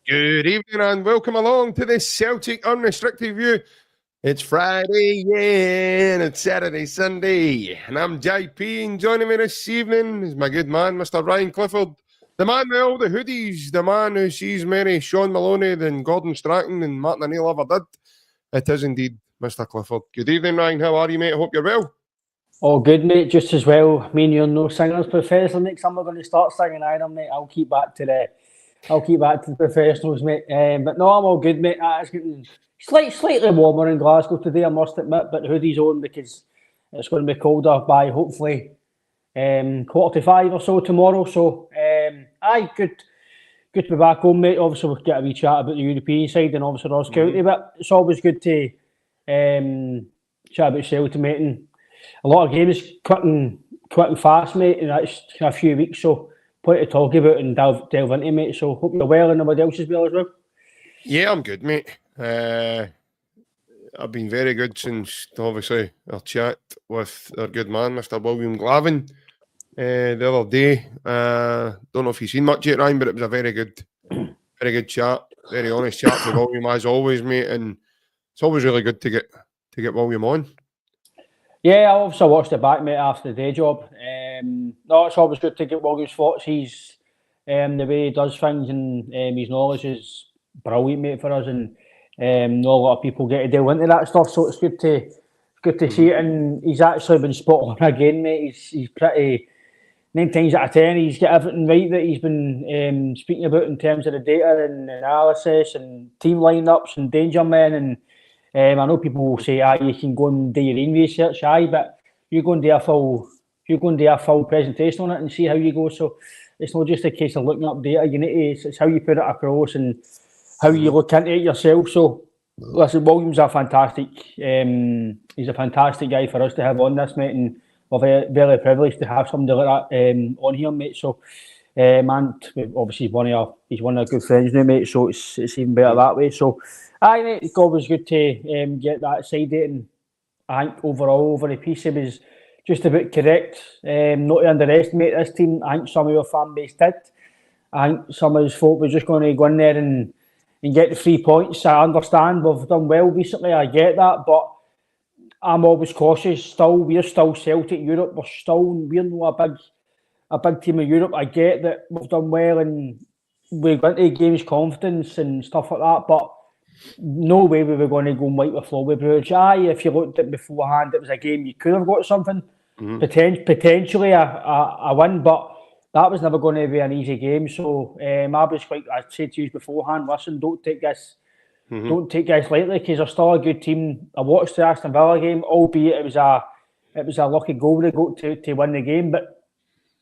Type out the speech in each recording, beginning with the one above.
Good evening and welcome along to this Celtic Unrestricted View. It's Friday, yeah, and it's Saturday, Sunday. And I'm JP, and joining me this evening is my good man, Mr. Ryan Clifford. The man with all the hoodies, the man who sees Mary Sean Maloney than Gordon Strachan and Martin O'Neill ever did. It is indeed Mr. Clifford. Good evening, Ryan. How are you, mate? I hope you're well. Oh, good, mate. Just as well. Me and you're no singers professional. Next time we're going to start singing either, mate. I'll keep back to the professionals, mate. But no, I'm all good, mate. It's getting slightly warmer in Glasgow today, I must admit. But hoodies on because it's going to be colder by hopefully 4:45 or so tomorrow. So, good to be back home, mate. Obviously, we'll get a wee chat about the European side and obviously Ross County. But it's always good to chat about Celtic, mate. And a lot of games quick and fast, mate, in a few weeks. So plenty to talk about and delve into, mate. So hope you're well and everybody else is well as well. Yeah, I'm good, mate. I've been very good since obviously our chat with our good man, Mr. William Glavin, the other day. Don't know if you've seen much yet, Ryan, but it was a very good chat, very honest chat for William as always, mate. And it's always really good to get William on. Yeah, I obviously watched it back, mate, after the day job. No, it's always good to get William's thoughts. He's the way he does things and his knowledge is brilliant, mate, for us. And not a lot of people get to delve into that stuff, so it's good to see it. And he's actually been spot on again, mate. He's pretty 9 times out of 10. He's got everything right that he's been speaking about in terms of the data and analysis and team lineups and danger men and. I know people will say, you can go and do your own research, but you go and do a full presentation on it and see how you go. So it's not just a case of looking up data. You need to, it's how you put it across and how you look into it yourself. So listen, William's a fantastic. He's a fantastic guy for us to have on this, mate, and we're very, very privileged to have somebody like that on here, mate. So. And obviously he's one of our good friends now, mate. So it's even better that way. So, mate, it's always good to get that side of it. And I think overall over the piece, it was just about correct. Not to underestimate this team. I think some of your fan base did. I think some of us thought we're just going to go in there and get the 3 points. I understand we've done well recently. I get that, but I'm always cautious. We're still Celtic Europe. We're not a big team in Europe. I get that we've done well and we went into games confidence and stuff like that, but no way we were going to go and wipe the floor with Bruges. If you looked at it beforehand, it was a game you could have got something, potentially a win, but that was never going to be an easy game. So I said to you beforehand, listen, don't take this lightly because they're still a good team. I watched the Aston Villa game, albeit it was a lucky goal they got to win the game, but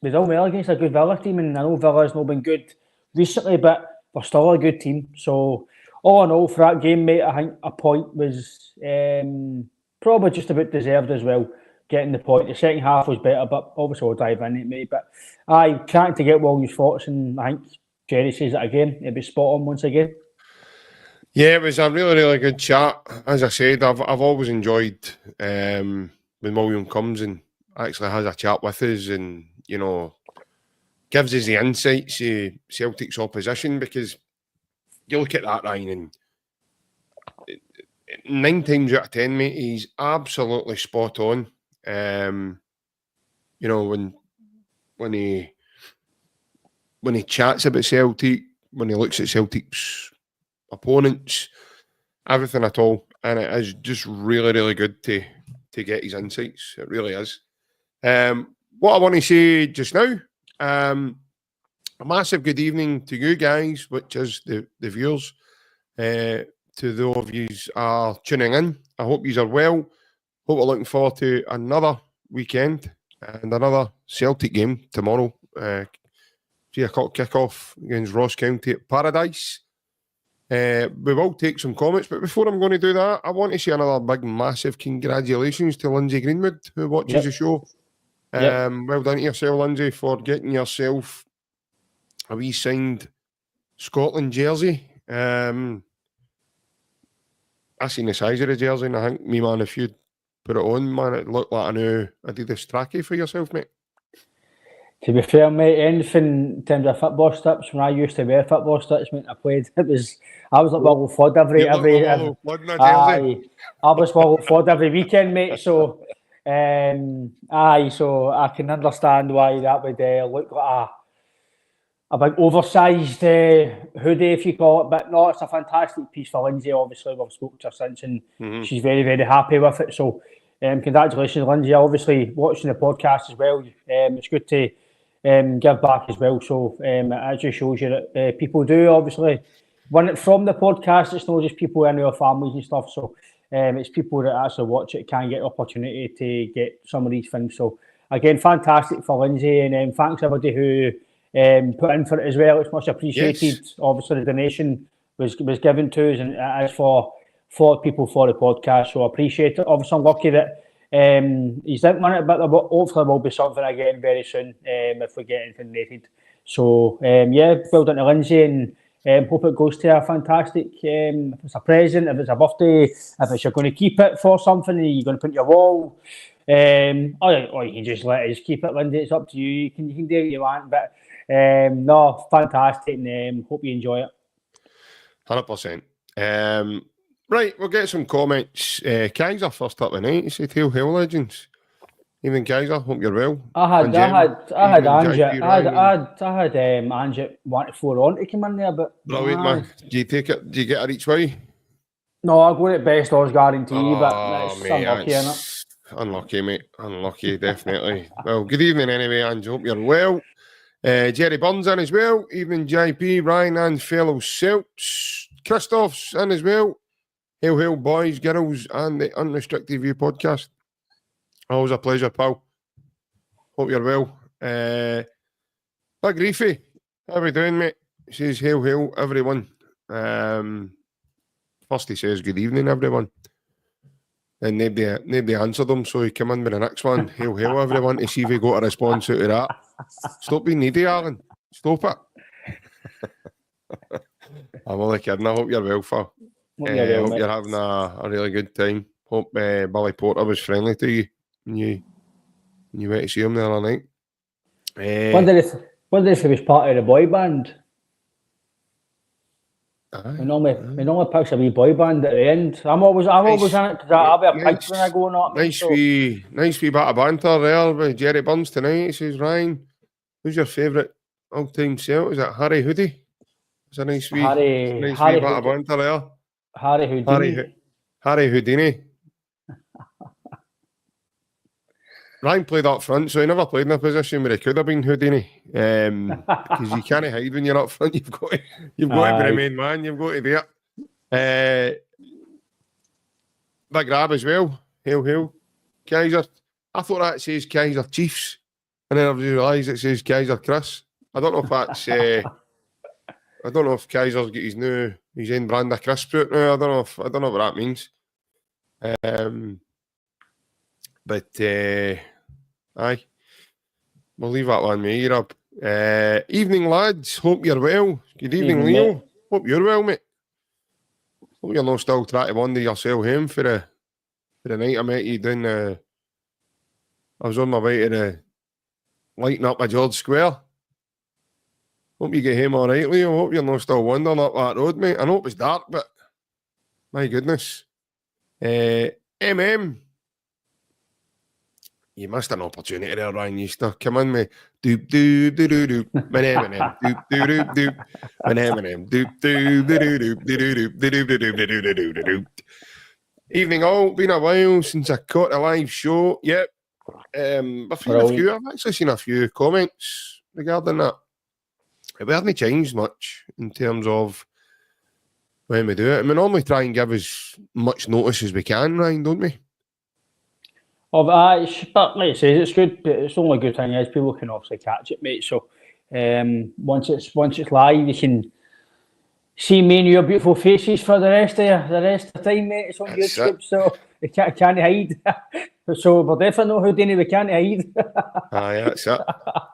we done well against a good Villa team, and I know Villa's not been good recently, but they're still a good team. So, all in all, for that game, mate, I think a point was probably just about deserved as well, getting the point. The second half was better, but obviously we'll dive in it, mate. But I can't to get William's thoughts, and I think Jerry says it again. It'd be spot on once again. Yeah, it was a really, really good chat. As I said, I've always enjoyed when William comes and actually has a chat with us and, you know, gives us the insights of Celtic's opposition, because you look at that, Ryan, and 9 times out of 10, mate, he's absolutely spot on. You know, when he chats about Celtic, when he looks at Celtic's opponents, everything at all, and it is just really, really good to get his insights. It really is. What I want to say just now, a massive good evening to you guys, which is the viewers. To those of you are tuning in, I hope you are well. Hope we're looking forward to another weekend and another Celtic game tomorrow. 3 o'clock kickoff against Ross County at Paradise. We will take some comments, but before I'm going to do that, I want to say another big, massive congratulations to Lindsay Greenwood, who watches the show. Well done to yourself, Lindsay, for getting yourself a wee signed Scotland jersey. I seen the size of the jersey, and I think, me, man, if you'd put it on, man, it looked like a new Adidas trackie for yourself, mate. To be fair, mate, anything in terms of football strips, when I used to wear football strips, mate, I was like Woggle Flood every, You look like Woggle Flood in a jersey. I was Woggle Flood every weekend, mate, so, so I can understand why that would look like a big oversized hoodie, if you call it, but no, it's a fantastic piece for Lindsay. Obviously, we've spoken to her since, and she's very, very happy with it, so congratulations, Lindsay. Obviously, watching the podcast as well, it's good to give back as well. So it just shows you that people do obviously win it from the podcast. It's not just people in our families and stuff. So it's people that actually watch it can get opportunity to get some of these things. So again, fantastic for Lindsay, and thanks everybody who put in for it as well. It's much appreciated. Yes. Obviously, the donation was given to us, and it is for people for the podcast. So I appreciate it. Obviously, I'm lucky that he's didn't win it, but hopefully there will be something again very soon if we get anything rated. So well done to Lindsay, and hope it goes to a fantastic. If it's a present, if it's a birthday, if it's you're going to keep it for something, you're going to put in your wall. Or you can just let us keep it, Lindsay. It's up to you. You can do what you want, but no, fantastic, and hope you enjoy it. 100%. Right, we'll get some comments. Kaiser first up tonight. He said, "Hail, hail, legends." Even Kaiser, hope you're well. I had Angie 1 to 4 on to come in there, but brilliant, man. Do you take it? Do you get her each way? No, I go at best odds guarantee, but that's mate, unlucky, innit? Unlucky, mate. Unlucky, definitely. Well, good evening anyway, Ange. Hope you're well. Jerry Burns in as well. Evening, JP, Ryan, and fellow Celts. Christoph's in as well. Hail, hail, boys, girls, and the Unrestricted View podcast. Always a pleasure, pal. Hope you're well. Big Reefy, how we doing, mate? He says, hail, hail, everyone. First he says, good evening, everyone. And nobody answered him, so he came in with the next one. Hail, hail, everyone, to see if he got a response out of that. Stop being needy, Alan. Stop it. I'm only kidding. I hope you're well, Phil. I hope you're having a really good time. Hope Billy Porter was friendly to you when you went to see him the other night. Wonder if he was part of the boy band. We normally picks a wee boy band at the end. I'm always in it because I'll be a pig when I go on. Nice wee bit of banter there with Jerry Burns tonight. He says, Ryan, who's your favourite all-time Celt? Is it Harry Hoodie? It's a nice wee bit of banter there. Harry Houdini. Harry Houdini. Ryan played up front, so he never played in a position where he could have been Houdini. Because you can't hide when you're up front. You've got to be the main man. You've got to do it. Big grab as well. Hail, hail. Kaiser. I thought that says Kaiser Chiefs. And then I realised it says Kaiser Chris. I don't know if that's... I don't know if Kaiser's got his own brand of crisp out now. I don't know what that means. But aye, we'll leave that one, mate. You're up. Evening, lads. Hope you're well. Good evening, Leo. Mate. Hope you're well, mate. Hope you're not still trying to wander yourself home for the night. I met you down. I was on my way to the lighting up at George Square. Hope you get home all right, Leo. Hope you're not still wandering up that road, mate. I know it was dark, but my goodness. You missed an opportunity there, Ryan Easter. Come on, mate. Doop, doop, doop, doop, doop. Doop, doop, doop, doop. Doop, doop, doop, doop, doop, doop. Evening all. Been a while since I caught a live show. Yep. I've actually seen a few comments regarding that. We haven't changed much in terms of when we do it. We normally try and give as much notice as we can, Ryan, don't we? But like I say, it's good. But it's the only good thing is people can obviously catch it, mate. So once it's live, you can see me and your beautiful faces for the rest of the time, mate. It's on YouTube, so you can't hide. So we're definitely not Houdini. We can't hide. Aye, that's it.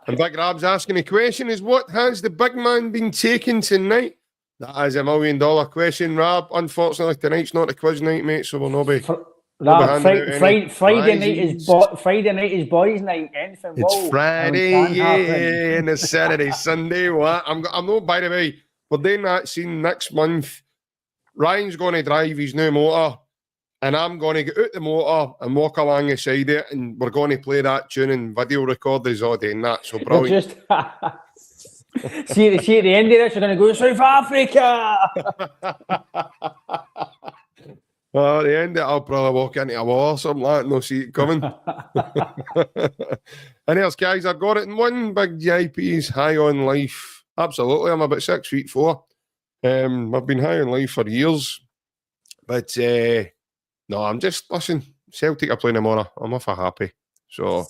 And Big Rab's asking the question is, what has the big man been taking tonight? That is $1 million question, Rab. Unfortunately, tonight's not a quiz night, mate, so we'll not be We'll be That handing out any Friday night is prizes. Friday night is boys' night. Anything It's will Friday, can happen. yeah, and it's Saturday, Sunday. What? I'm not. By the way, we're doing that scene next month. Ryan's going to drive his new motor, and I'm going to get out the motor and walk along the side of it, and we're going to play that tune and video record us all doing that. So brilliant. Just see at the end of this, you're going to go to South Africa. Well, at the end of it, I'll probably walk into a wall or something like that and not see it coming. And else, guys, I got it in one. Big GIP's high on life. Absolutely. I'm about 6'4". I've been high on life for years. But no, I'm just, listen, Celtic are playing tomorrow. I'm off happy. So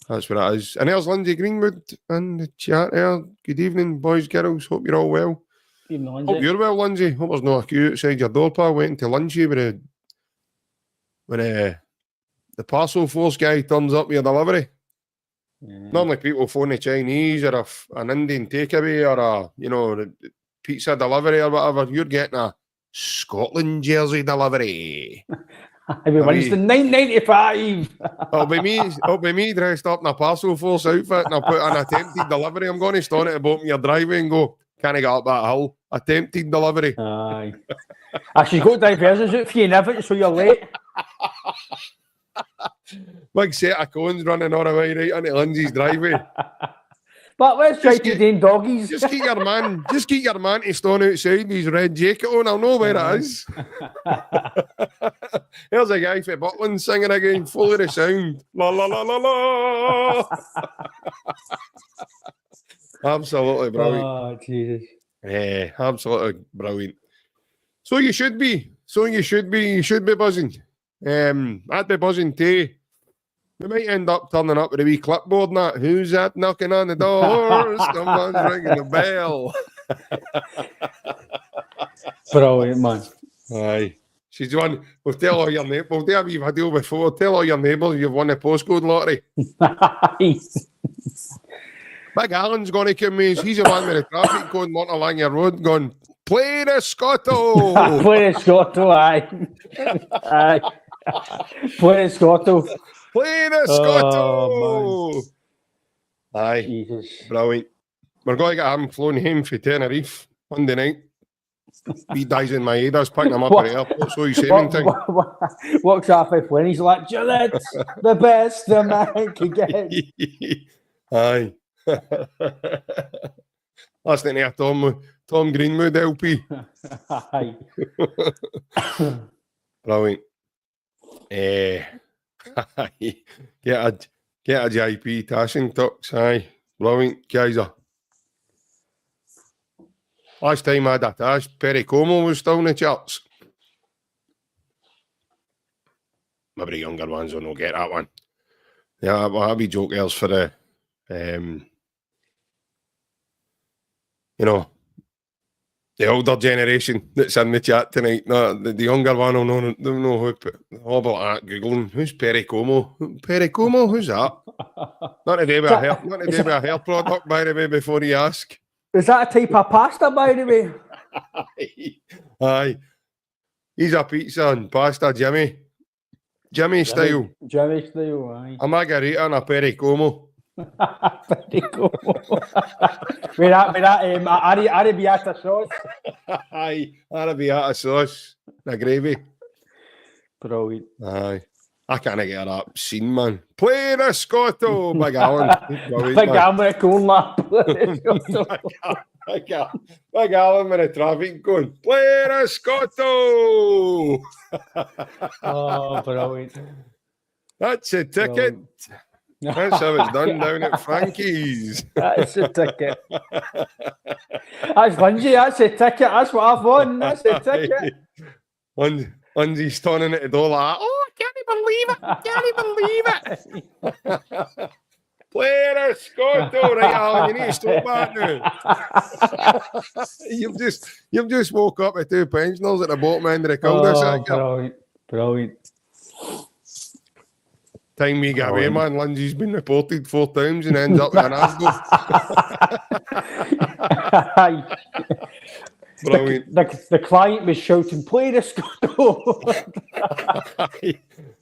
that's what it is. And there's Lindsay Greenwood in the chat there. Good evening, boys, girls. Hope you're all well. Evening, Lindsay. Hope you're well, Lindsay. Hope there's no queue outside your door, pal. Waiting to lunch you when the parcel force guy turns up with your delivery. Yeah. Normally people phone the Chinese or an Indian takeaway or the pizza delivery or whatever. You're getting a Scotland jersey delivery. Every Wednesday, $9.95. It'll be me dressed up in a parcel force outfit and I'll put an attempted delivery. I'm going to stand at the bottom of your driveway and go, can I get up that hill? Attempted delivery. Aye. She's got diversions out for you, never, so you're late. Big set of cones running all the way right into Lindsay's driveway. But let's try to do doggies. Just keep your man to stand outside with his red jacket on. I'll know where it is. Here's a guy from Butland singing again, full of the sound. La la la la la. Absolutely brilliant. Oh, Jesus. Yeah, absolutely brilliant. So you should be. You should be buzzing. I'd be buzzing too. We might end up turning up with a wee clipboard and that. Who's that knocking on the door? Someone's ringing the bell. Brilliant, man. Aye. She's one. We'll tell all your neighbours. We'll do a wee video before. Tell all your neighbours you've won the postcode lottery. Big Alan's going to come in. He's the one with the traffic code walking along your road going, play the Scotto. Play the Scotto, aye. Aye. Play the Scotto. Play the Scotto. Oh, aye. Jesus. Brilliant. We're going to get him flown home for Tenerife Monday night. He dies in my head. I was picking him up at the airport, so he's saving thing. Walks off when he's like, Gillette's the best the man can get. Aye. Last night there, Tom Greenwood LP. Aye. Brilliant. Get a JP Tashing Tux. Aye. Brilliant. Kaiser. Last time I had a tash, Perry Como was still in the charts. Maybe the younger ones will not get that one. Yeah, well, I'll be jokers for the the older generation that's in the chat tonight. No, the younger one will don't know who. All about that Googling. Who's Perry Como? Perry Como? Who's that? Not to do with a hair product, by the way, before you ask. Is that a type of pasta, by the way? Aye. He's a pizza and pasta, Jimmy. Jimmy style. Jimmy style, aye. A margarita and a Perry Como. Perry Como. with that arrabbiata sauce. Aye, arrabbiata sauce. The gravy. Brilliant. Aye. I can't get that scene, man. Play the Scotto, Big Alan. Big Alan with a corn lap. Big Alan with a traffic going, play the Scotto. Oh, brilliant. That's a ticket. That's how it's done down at Frankie's. That's a ticket. That's Lindsay, that's a ticket. That's what I've won. That's a ticket. Lindsay's standing at the door like, oh, I can't even believe it. Play the Scotto, right, Alan? You need to stop that now. You've just woke up with two pensioners at the bottom end of the cul-de-sac. Brilliant. Time we get away, man. Lindsay's been reported 4 times and ends up with an asgo. Brilliant. The client was shouting, "Play the Scotto!"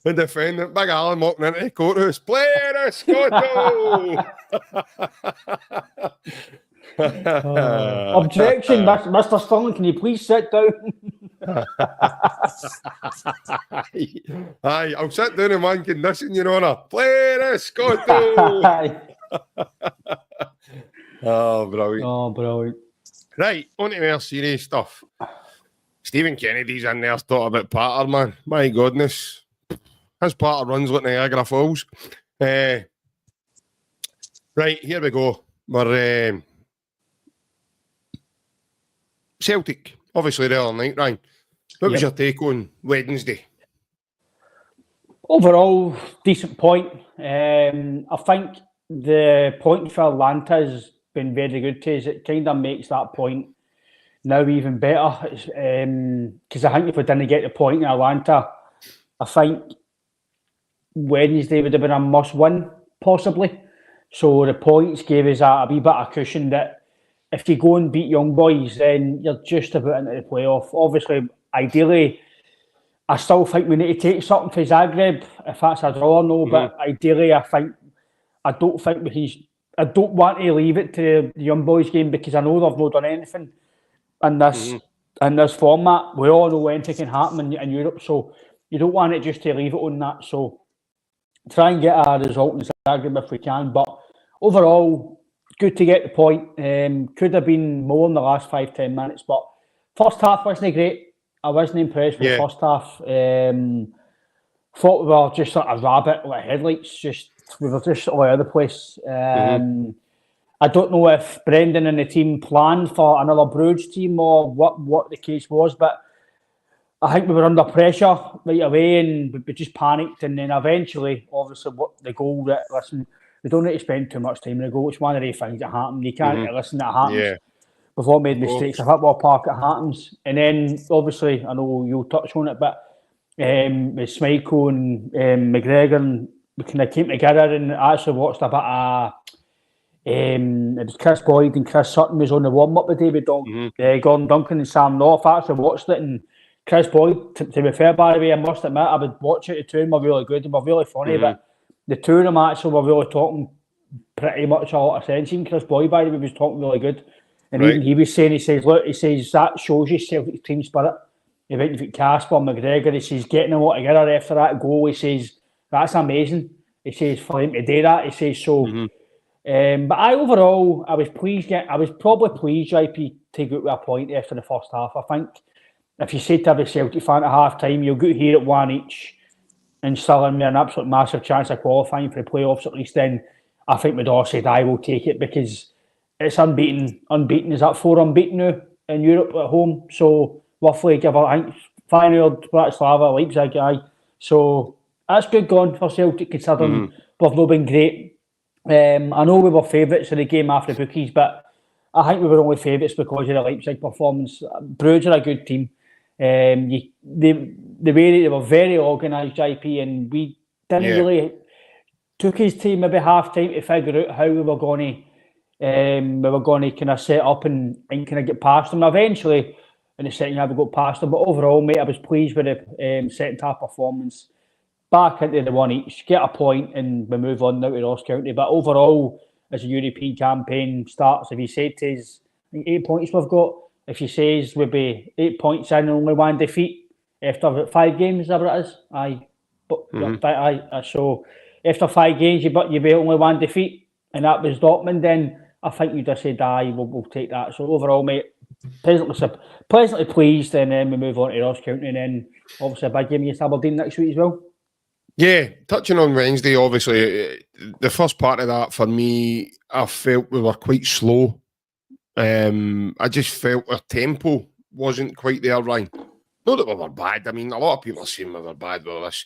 The defendant, Big Alan, walking into the courthouse, "Play the Scotto!" Objection, Mr. Sterling, can you please sit down? Aye, I'll sit down in one condition, Your Honour. Play the Scotto! Oh, brilliant. Oh, brilliant. Right, on to more serious stuff. Stephen Kennedy's in there talking about Patter, man. My goodness. His Patter runs like Niagara Falls. Right, here we go. We're Celtic, obviously the other night, Ryan. What was your take on Wednesday? Overall, decent point. I think the point for Atlanta has been very good to us. It kind of makes that point now even better. Because I think if we didn't get the point in Atlanta, I think Wednesday would have been a must-win, possibly. So the points gave us a wee bit of cushion that if you go and beat Young Boys, then you're just about into the playoff. Obviously, ideally, I still think we need to take something for Zagreb, if that's a draw or no, but ideally, I don't want to leave it to the Young Boys game because I know they've not done anything in this format. We all know anything can happen in Europe, so you don't want it just to leave it on that. So try and get a result in Zagreb if we can. But overall, good to get the point. Could have been more in the last 5-10 minutes, but first half wasn't great. I wasn't impressed with the first half. Thought we were just like a rabbit with headlights. We were just all over the place. I don't know if Brendan and the team planned for another Bruges team or what the case was, but I think we were under pressure right away and we just panicked. And then eventually, obviously, the goal that, listen, we don't need to spend too much time in the goal. It's one of the things that happen. You can't listen, that happens. Yeah. We've all made mistakes. A football park, it happens. And then, obviously, I know you'll touch on it, but with Schmeichel and McGregor, and we kind of came together and actually watched a bit of it was Chris Boyd and Chris Sutton was on the warm-up with David Gordon Duncan and Sam North. I actually watched it, and Chris Boyd, to be fair, by the way, I must admit, I would watch it. The two of them were really good and were really funny, but the two of them actually were really talking pretty much a lot of sense. Even Chris Boyd, by the way, was talking really good. And even he was saying, he says, that shows you Celtic team spirit. He went with Casper, McGregor, he says, getting them all together after that goal, he says, that's amazing. He says, for him to do that, he says, so... but overall, I was pleased. I was probably pleased, JP, to get a point after the first half. I think if you say to every Celtic fan at half time, you'll get here at one each and still in an absolute massive chance of qualifying for the playoffs at least, then I think we'd all said I will take it because it's unbeaten. Unbeaten is that 4 unbeaten now in Europe at home. So roughly give I think final Bratislava, Leipzig, aye. So that's good going for Celtic considering we've not been great. I know we were favourites in the game after the bookies, but I think we were only favourites because of the Leipzig performance. Bruges are a good team. The way they were very organised, JP, and we didn't really took his team maybe half time to figure out how we were going to kind of set up and kind of get past them. Eventually, in the second half, we got past them. But overall, mate, I was pleased with the second half performance. Back into the one each, get a point, and we move on now to Ross County. But overall, as a European campaign starts, if he said to us, I think 8 points we've got. If he says we'd be 8 points in and only one defeat after about 5 games, is that what it is? Aye. So after 5 games, you'd be only one defeat, and that was Dortmund, then I think you'd have said, aye, we'll take that. So overall, mate, pleasantly pleased, and then we move on to Ross County, and then obviously a big game against Aberdeen next week as well. Yeah, touching on Wednesday, obviously, the first part of that for me, I felt we were quite slow. I just felt our tempo wasn't quite there, Ryan. Not that we were bad. I mean, a lot of people are saying we were bad with this.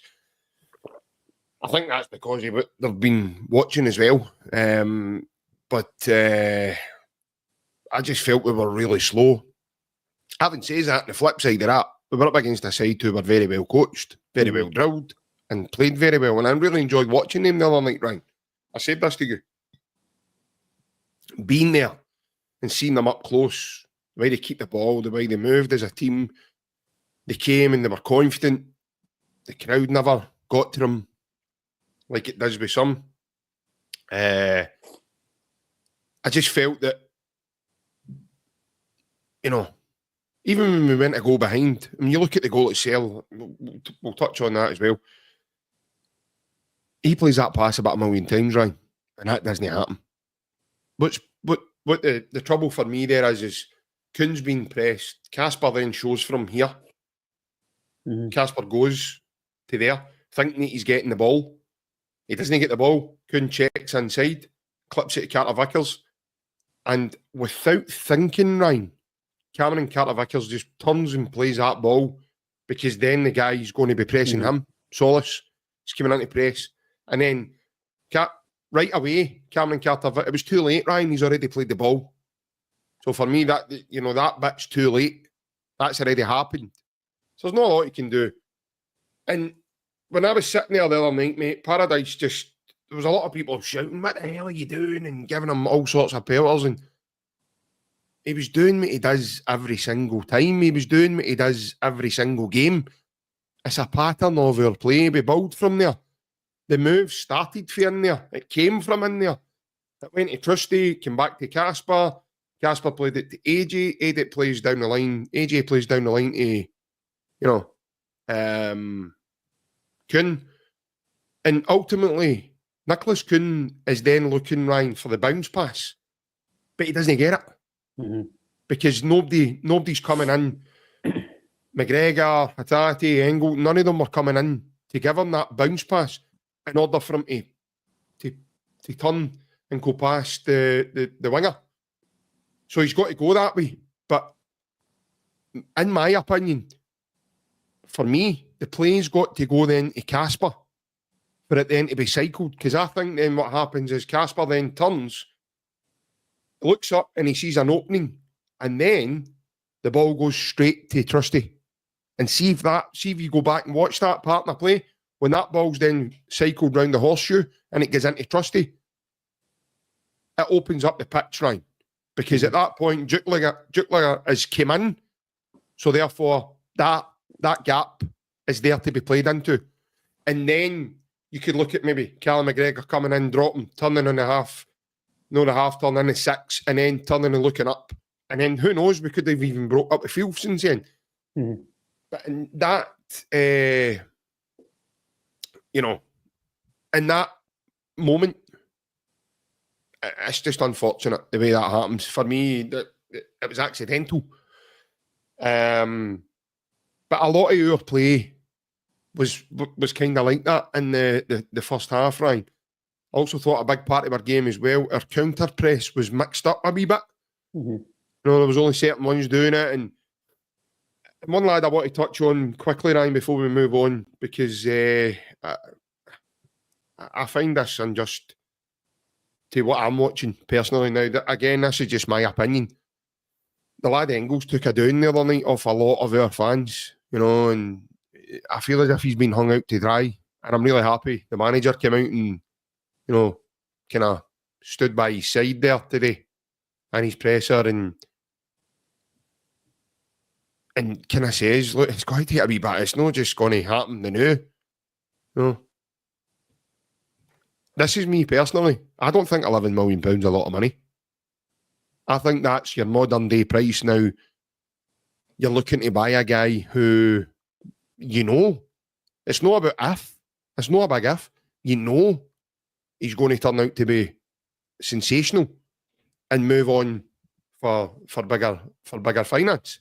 I think that's because they've been watching as well. But I just felt we were really slow. Having said that, the flip side of that, we were up against a side who were very well coached, very well drilled, and played very well. And I really enjoyed watching them the other night, Ryan. I said this to you. Being there and seeing them up close the way they keep the ball, the way they moved as a team. They came and they were confident. The crowd never got to them like it does with some. I just felt that, you know, even when we went to go behind, I mean, you look at the goal itself, we'll touch on that as well. He plays that pass about 1,000,000 times, right? And that doesn't happen. What the trouble for me there is Kuhn's being pressed. Casper then shows from here. Casper goes to there, thinking that he's getting the ball. He doesn't get the ball. Kuhn checks inside, clips it to Carter-Vickers. And without thinking, Ryan, Cameron Carter-Vickers just turns and plays that ball because then the guy's going to be pressing him. Solis is coming into press. And then right away, Cameron Carter-Vickers, it was too late, Ryan. He's already played the ball. So for me, that bit's too late. That's already happened. So there's not a lot you can do. And when I was sitting there the other night, mate, Paradise there was a lot of people shouting, what the hell are you doing? And giving him all sorts of pelters. And he was doing what he does every single time. He was doing what he does every single game. It's a pattern of our play. We build from there. The move started from in there. It came from in there. It went to Trusty, came back to Casper. Casper played it to AJ. AJ plays down the line. AJ plays down the line to, Kuhn. And ultimately, Nicholas Kuhn is then looking, Ryan, for the bounce pass. But he doesn't get it. Because nobody's coming in. McGregor, Hatate, Engel, none of them were coming in to give him that bounce pass in order for him to turn and go past the winger. So he's got to go that way. But in my opinion, for me, the play's got to go then to Casper for it then to be cycled. Because I think then what happens is Casper then turns, looks up and he sees an opening, and then the ball goes straight to Trusty. And see if you go back and watch that partner play, when that ball's then cycled round the horseshoe and it goes into Trusty, it opens up the pitch, right? Because at that point, Juckliger has came in, so therefore that gap is there to be played into. And then you could look at maybe Callum McGregor coming in, dropping, turning on the half, turning in the 6, and then turning and looking up. And then who knows, we could have even broke up the field since then. But in that, in that moment, it's just unfortunate the way that happens. For me, it was accidental. But a lot of our play was kind of like that in the first half, Ryan. I also thought a big part of our game as well, our counter press was mixed up a wee bit. There was only certain ones doing it. And one lad I want to touch on quickly, Ryan, before we move on, because I find this unjust to what I'm watching personally now. Again, this is just my opinion. The lad Engels took a down the other night off a lot of our fans, and I feel as if he's been hung out to dry. And I'm really happy the manager came out and, kind of stood by his side there today and his presser and kind of says, look, it's going to take a wee bit. It's not just going to happen now. This is me personally. I don't think £11 million is a lot of money. I think that's your modern day price now. You're looking to buy a guy who, it's not about if. It's not a big if. He's going to turn out to be sensational and move on for bigger finance.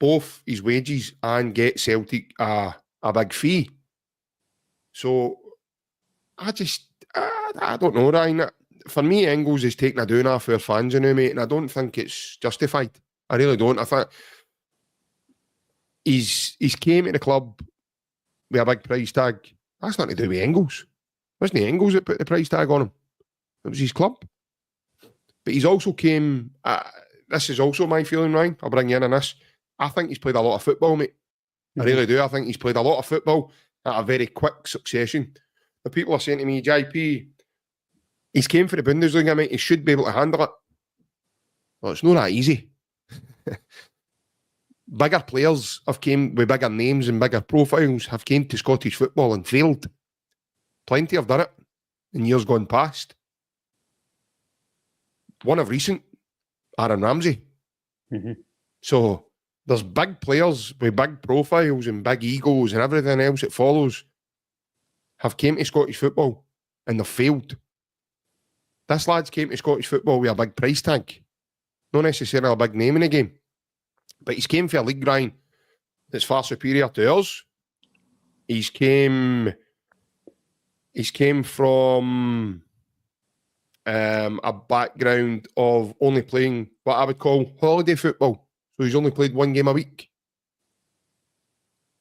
Both his wages and get Celtic a big fee. So I don't know, Ryan. For me, Engels is taking a down off our fans now, mate, and I don't think it's justified. I really don't. I think he's came to the club with a big price tag. That's nothing to do with Engels. It wasn't Engels that put the price tag on him. It was his club. But he's also came... this is also my feeling, Ryan. I'll bring you in on this. I think he's played a lot of football, mate. I really do. I think he's played a lot of football at a very quick succession. The people are saying to me, JP, he's came for the Bundesliga, mate. He should be able to handle it. Well, it's not that easy. Bigger players have came with bigger names and bigger profiles have came to Scottish football and failed. Plenty have done it in years gone past. One of recent, Aaron Ramsey. Mm-hmm. So there's big players with big profiles and big egos and everything else that follows have came to Scottish football and they've failed. This lad's came to Scottish football with a big price tag. Not necessarily a big name in the game. But he's came for a league, Ryan, that's far superior to ours. He's came from a background of only playing what I would call holiday football. So he's only played one game a week.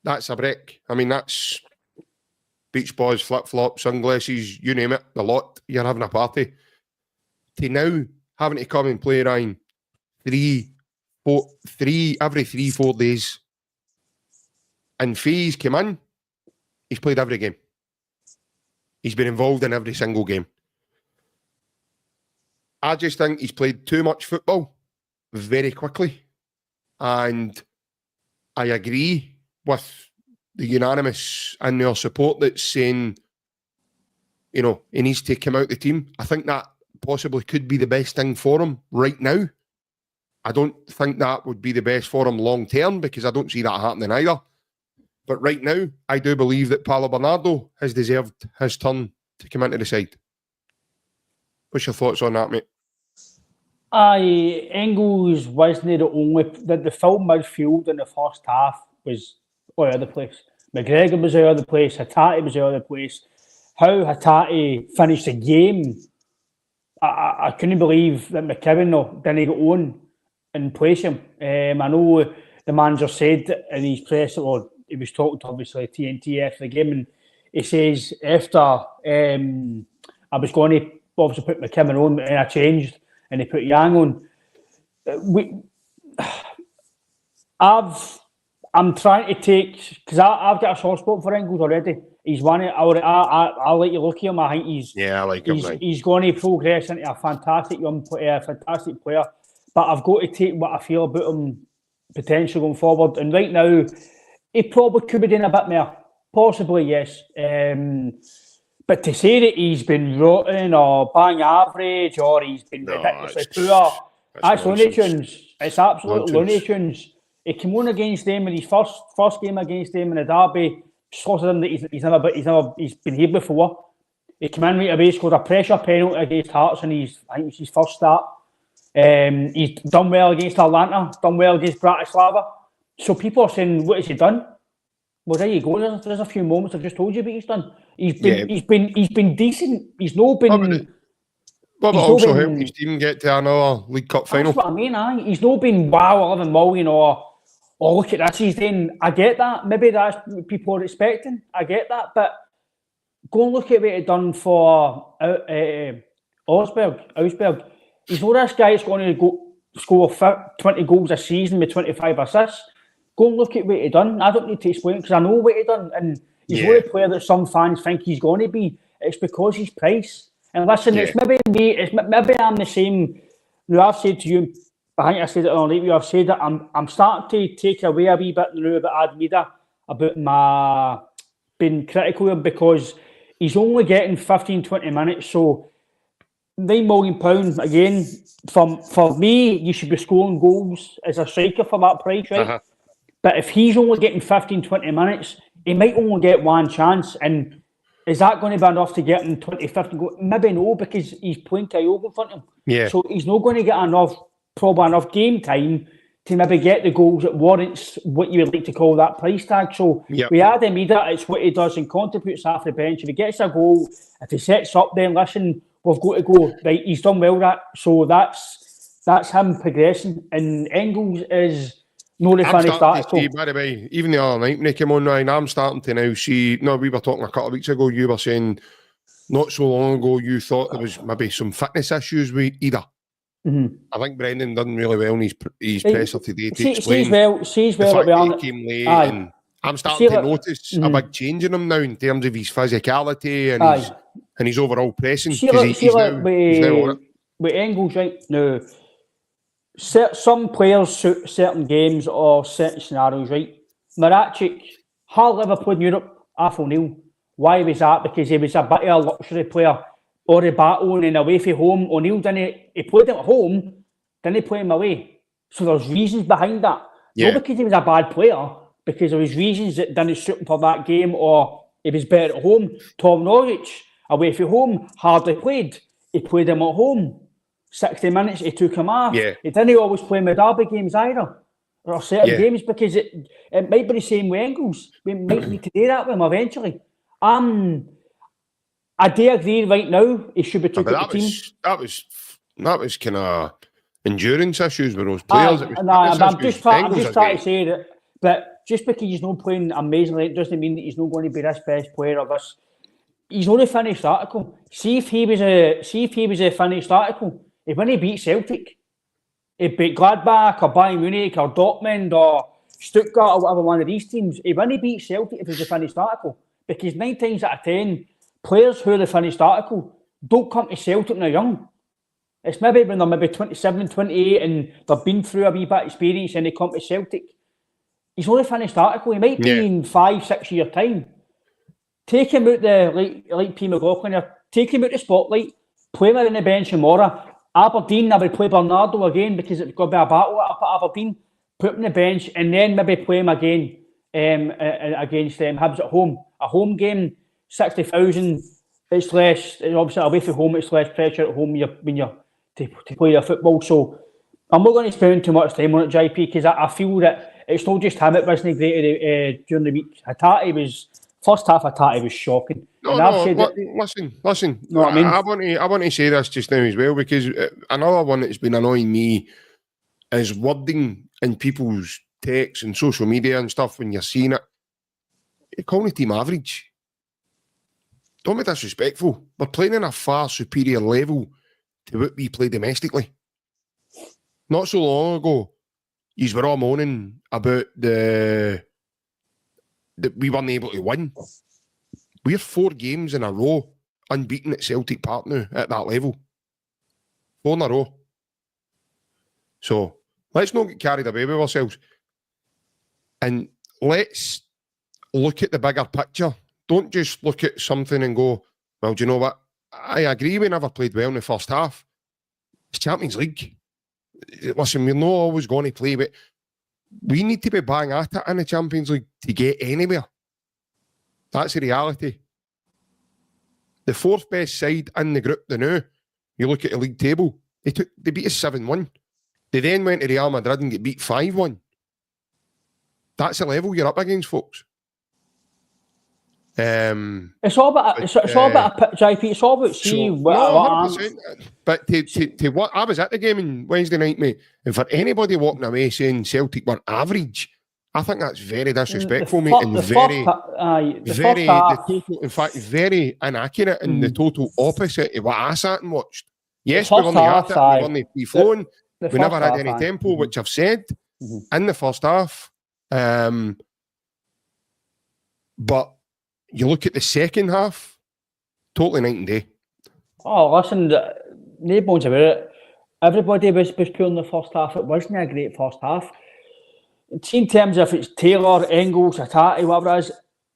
That's a break. I mean, that's beach balls, flip-flops, sunglasses, you name it, the lot. You're having a party. To now having to come and play, Ryan, every 3-4 days. And Faye's came in, he's played every game. He's been involved in every single game. I just think he's played too much football very quickly. And I agree with the unanimous and their support that's saying, he needs to come out the team. I think that possibly could be the best thing for him right now. I don't think that would be the best for him long term because I don't see that happening either. But right now, I do believe that Paolo Bernardo has deserved his turn to come into the side. What's your thoughts on that, mate? Engels wasn't the only... The full midfield in the first half was all over the place. McGregor was all over the place. Hatate was all over the place. How Hatate finished the game, I couldn't believe that McKibben didn't go on and place him. I know the manager said in his press, or he was talking to obviously TNT after the game, and he says after I was going to obviously put McKibben on, and I changed, and he put Yang on. I'm trying to take, because I've got a soft spot for Engels already. He's one. I'll let you look at him. I think I like him. He's going to progress into a fantastic young player, fantastic player. But I've got to take what I feel about him potentially going forward. And right now, he probably could be doing a bit more. Possibly, yes. But to say that he's been rotten or bang average or he's been ridiculously poor, that's Looney Tunes. It's absolute Looney Tunes. He came on against them in his first game against them in the derby. Sorted him that he's been here before. He came in right away, scored a pressure penalty against Hearts, and I think it was his first start. He's done well against Atlanta, done well against Bratislava. So people are saying, what has he done? Well, there you go. There's a few moments I've just told you what he's done. He's been decent. He's not been. But also helped his team get to another League Cup final. That's what I mean. He's not been wow, 11 million or look at this he's doing. I get that. Maybe that's what people are expecting. I get that, but go and look at what he's done for Augsburg. He's not this guy that's going to go score 20 goals a season with 25 assists. Go and look at what he's done. I don't need to explain it because I know what he's done. And he's not a player that some fans think he's going to be. It's because he's price. And listen, it's maybe me. Maybe I'm the same. I've said to you, I think I said it on the I've said that I'm starting to take away a wee bit now about Admida, about my being critical of him because he's only getting 15-20 minutes. So £9 million again for me, you should be scoring goals as a striker for that price, right? Uh-huh. But if he's only getting 15-20 minutes, he might only get one chance. And is that going to be enough to get him 20-15 goals? Maybe no, because he's playing Kyogo in front of him. Yeah. So he's not going to get probably enough game time to maybe get the goals that warrants what you would like to call that price tag. So we add Amida, it's what he does and contributes off the bench. If he gets a goal, if he sets up, then listen, we've got to go. Right, he's done well that. So that's him progressing. And Engels is not the funny start. By the way, even the other night when he came on, Ryan, I'm starting to now see. No, we were talking a couple of weeks ago. You were saying not so long ago you thought there was maybe some fitness issues with Ida. Mm-hmm. I think Brendan done really well in his presser today to explain the fact that he came late. And I'm starting to notice a big change in him now in terms of his physicality and his overall pressing. He's now on it. With Engels right now, some players suit certain games or certain scenarios, right? Maracic hardly ever played in Europe. Arf O'Neill. Why was that? Because he was a bit of a luxury player, or a battling and away from home. O'Neill didn't. He played him at home, didn't play him away. So there's reasons behind that. Yeah. Not because he was a bad player, because there was reasons that didn't suit him for that game, or he was better at home. Tom Norwich, away from home, hardly played. He played him at home. 60 minutes, he took him off. Yeah. He didn't always play in the derby games either, or certain games, because it might be the same with Engels. We might need to do that with him eventually. I do agree right now he should be took out the team. That was kind of endurance issues with those players. I'm just trying to say that, but just because he's not playing amazingly, it doesn't mean that he's not going to be this best player of this. He's not a finished article. See if he was a finished article, he wouldn't beat Celtic. He'd beat Gladbach or Bayern Munich or Dortmund or Stuttgart or whatever one of these teams. He wouldn't beat Celtic if he was a finished article. Because 9 times out of 10, players who are the finished article don't come to Celtic when they're young. It's maybe when they're maybe 27, 28 and they've been through a wee bit of experience and they come to Celtic. He's not a finished article. He might be in 5-6 years' time. Take him out like P. McLaughlin, take him out the spotlight, play him on the bench tomorrow. Aberdeen, I would play Bernardo again because it's got to be a battle up at Aberdeen. Put him on the bench and then maybe play him again against Hibs at home. A home game, 60,000, it's less, obviously away from home, it's less pressure at home when you're to play your football. So I'm not going to spend too much time on it, JP, because I feel that it's not just him, it wasn't great during the week. First half Hatate was shocking. Listen. Know what I mean? I want to say this just now as well, because another one that's been annoying me is wording in people's texts and social media and stuff when you're seeing it. You're calling the team average. Don't be disrespectful. We're playing in a far superior level to what we play domestically. Not so long ago, you were all moaning about that we weren't able to win. We're 4 games in a row unbeaten at Celtic Park now at that level. 4 in a row. So let's not get carried away with ourselves. And let's look at the bigger picture. Don't just look at something and go, well, do you know what? I agree we never played well in the first half. It's Champions League. Listen, we're not always going to play, but we need to be bang at it in the Champions League to get anywhere. That's the reality. The 4th best side in the group now, you look at the league table, they beat us 7-1. They then went to Real Madrid and get beat 5-1. That's the level you're up against, folks. It's all about JP. It's all about But to what I was at the game on Wednesday night, mate, and for anybody walking away saying Celtic were average, I think that's very disrespectful, mate, and very inaccurate and the total opposite of what I sat and watched. Yes, we weren't at it, we weren't free flowing, we never had any tempo, which I've said in the first half. But you look at the second half, totally night and day. Oh, listen, no bones about it. Everybody was pulling the first half. It wasn't a great first half. In terms of if it's Taylor, Engels, Hatate, whatever it is,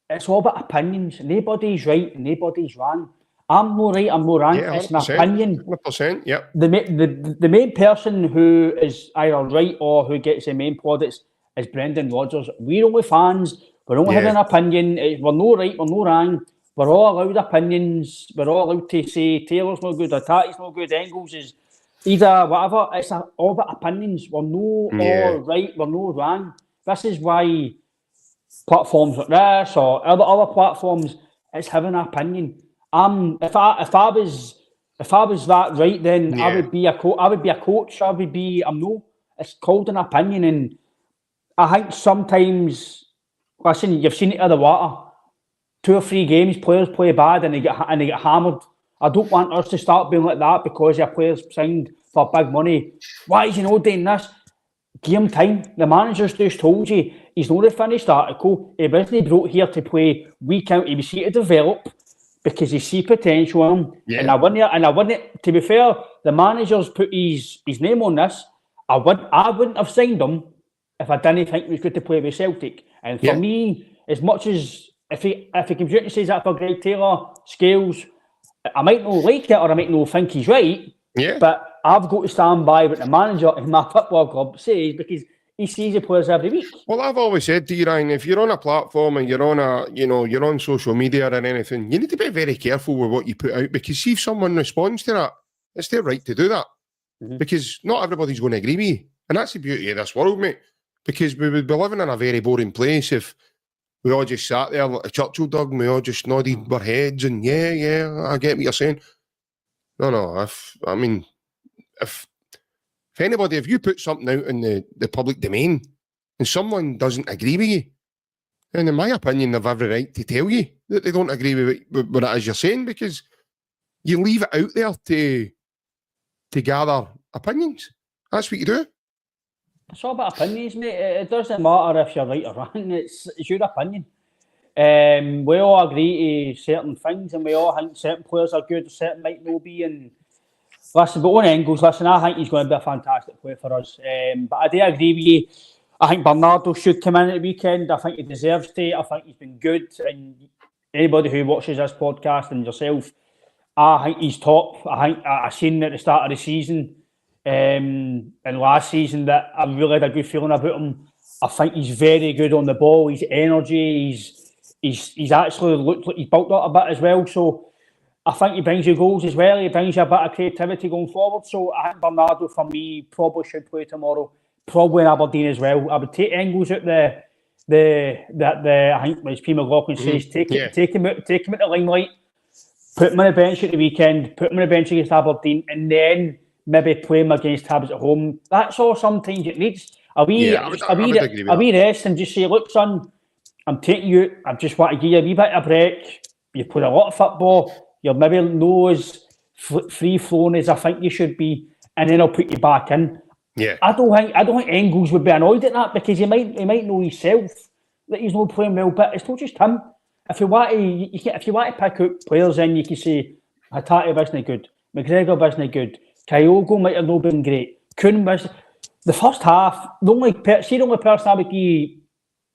it's all about opinions. Nobody's right, nobody's wrong. I'm no right, I'm no wrong. It's an opinion. 100%, yep. The main person who is either right or who gets the main plaudits is Brendan Rodgers. We're only fans. We're only having an opinion. We're no right, we're no wrong. We're all allowed opinions. We're all allowed to say Taylor's no good, Hatate's no good, Engels is either whatever. It's all about opinions. We're no all right, we're no wrong. This is why platforms like this or other platforms, it's having an opinion. If I was that right, then I would be a coach. I'm no. It's called an opinion, and I think sometimes. Listen, you've seen it in the water. 2 or 3 games, players play bad and they get hammered. I don't want us to start being like that because your players signed for big money. Why is he not doing this? Give him time. The manager's just told you he's not a finished article. He wasn't brought here to play week out. He was here to develop because he see potential in him. Yeah. And I wouldn't. To be fair, the manager's put his name on this. I wouldn't have signed him if I didn't think he was good to play with Celtic. And for me, as much as if he comes out and says that for Greg Taylor, Scales, I might not like it or I might not think he's right. Yeah. But I've got to stand by what the manager in my football club says because he sees the players every week. Well, I've always said to you, Ryan, if you're on a platform and you're on social media or anything, you need to be very careful with what you put out because see if someone responds to that, it's their right to do that. Mm-hmm. Because not everybody's going to agree with you. And that's the beauty of this world, mate. Because we would be living in a very boring place if we all just sat there like a Churchill dog and we all just nodded our heads and yeah, I get what you're saying. No, if anybody, if you put something out in the public domain and someone doesn't agree with you, then in my opinion, they've every right to tell you that they don't agree with what it is you're saying because you leave it out there to gather opinions. That's what you do. It's all about opinions, mate. It doesn't matter if you're right or wrong. It's your opinion. We all agree to certain things and we all think certain players are good, certain might not be. And listen, but on Engels, I think he's going to be a fantastic player for us. But I do agree with you. I think Bernardo should come in at the weekend. I think he deserves to. I think he's been good. And anybody who watches this podcast and yourself, I think he's top. I think I seen at the start of the season and last season that I really had a good feeling about him. I think he's very good on the ball. His energy, he's actually looked like he's built up a bit as well. So I think he brings you goals as well. He brings you a bit of creativity going forward. So I think Bernardo, for me, probably should play tomorrow. Probably in Aberdeen as well. I would take Engels out I think as P. McLaughlin says, take him out the limelight, put him on the bench at the weekend, put him on the bench against Aberdeen, and then maybe play him against Hibs at home. That's all sometimes it needs. A wee rest and just say, look, son, I'm taking you out. I just want to give you a wee bit of a break. You've played a lot of football. You're maybe not as free-flowing as I think you should be, and then I'll put you back in. Yeah, I don't think Engels would be annoyed at that because he might know himself that he's not playing well, but it's not just him. If you want to pick out players, then you can say Hatate wasn't good, McGregor wasn't good, Kyogo might have not been great, Kuhn was. The first half, the only person I would give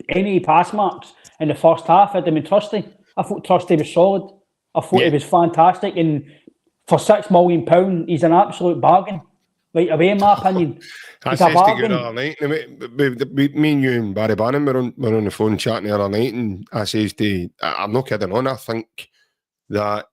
any pass marks in the first half had been Trusty. I thought Trusty was solid. I thought he was fantastic, and for £6 million, he's an absolute bargain. Right away, in my opinion. I says to you the other night, me and you and Barry Bannon were on the phone chatting the other night, and I says to, I'm not kidding on, I think that